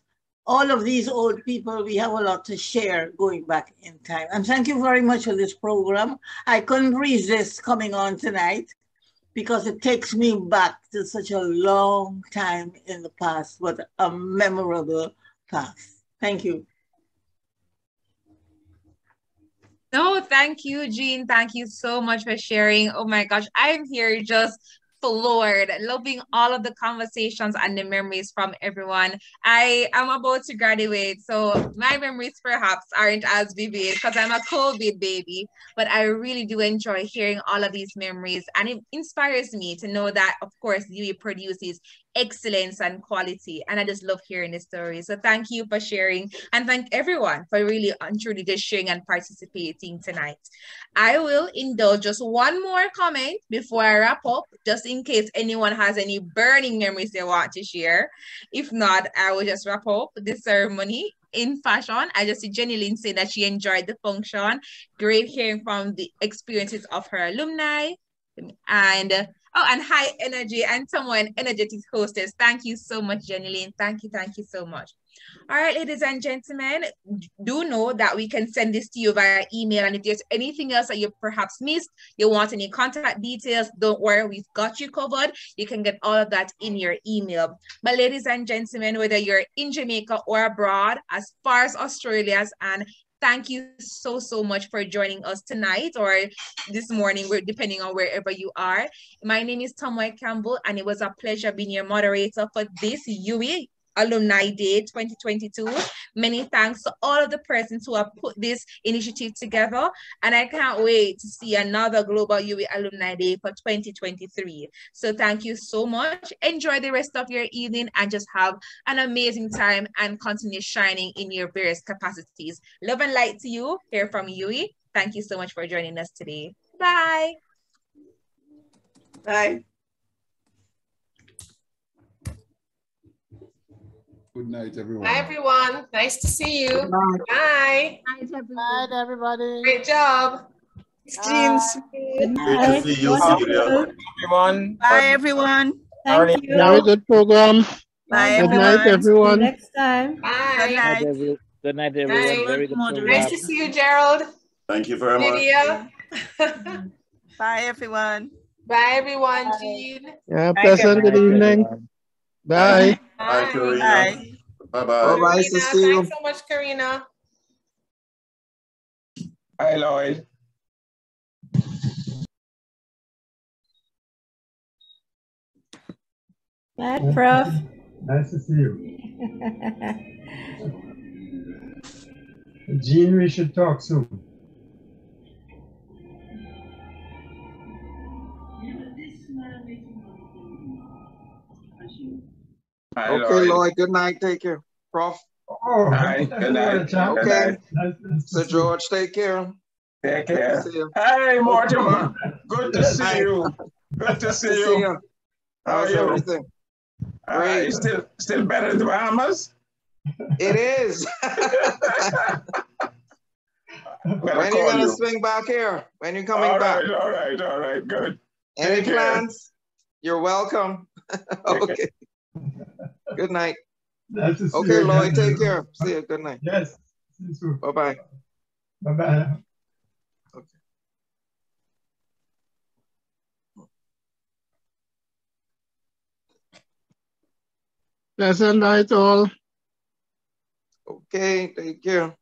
all of these old people, we have a lot to share going back in time. And thank you very much for this program. I couldn't resist coming on tonight because it takes me back to such a long time in the past, but a memorable past. Thank you. No, thank you, Jean. Thank you so much for sharing. Oh my gosh, I'm here just floored, loving all of the conversations and the memories from everyone. I am about to graduate, so my memories perhaps aren't as vivid because I'm a COVID baby, but I really do enjoy hearing all of these memories, and it inspires me to know that, of course, UWI produces excellence and quality, and I just love hearing the stories. So thank you for sharing, and thank everyone for really and truly just sharing and participating tonight. I will indulge just one more comment before I wrap up, just in case anyone has any burning memories they want to share. If not, I will just wrap up the ceremony in fashion. I just see Jenny Lynn say that she enjoyed the function. Great hearing from the experiences of her alumni. And and high energy and someone energetic hostess. Thank you so much, Jenny Lynn. Thank you so much. All right, ladies and gentlemen, do know that we can send this to you via email. And if there's anything else that you perhaps missed, you want any contact details, don't worry, we've got you covered. You can get all of that in your email. But ladies and gentlemen, whether you're in Jamaica or abroad, as far as Australia, and thank you so much for joining us tonight or this morning, depending on wherever you are. My name is Tomoy Campbell, and it was a pleasure being your moderator for this UWI Alumni Day 2022. Many thanks to all of the persons who have put this initiative together, and I can't wait to see another Global UWI Alumni Day for 2023. So thank you so much. Enjoy the rest of your evening and just have an amazing time and continue shining in your various capacities. Love and light to you here from UWI. Thank you so much for joining us today. Bye. Bye. Good night, everyone. Bye, everyone. Nice to see you. Bye. Bye. Bye, everybody. Great job. Jeans. Good night. Great to see you, Celia. Everyone. Bye, everyone. Thank you. Very good program. Bye, Good night, everyone. everyone. Next time. Bye. Good night, everyone. Very good program. Nice to see you, Gerald. Thank you very much. Lydia. Bye, everyone. Bye, everyone. Jean. Yeah, pleasant good evening. Bye. Bye, Karina. Bye. Bye-bye. Karina, thanks so much, Karina. Hi, Lloyd. Bye, Prof. Nice to see you. Jean, we should talk soon. Hi, Okay, Lloyd. Lloyd. Good night. Take care. Prof. Oh, Hi. Good night. Okay. Good night. So, George, take care. Take Good to care. see you. Hey, Mortimer. Good to see Hi. you. Good to see you. How are How's you? everything? Great. Still better in the Bahamas? It is. When are you going to swing back here? When are you coming back? All right. Good. Any Take care. plans? You're welcome. Okay. Good night. Nice to see Okay, you Lloyd, again. take care. See you. Good night. Yes. See you soon. Bye-bye. Bye-bye. Pleasant night all. Okay, take care.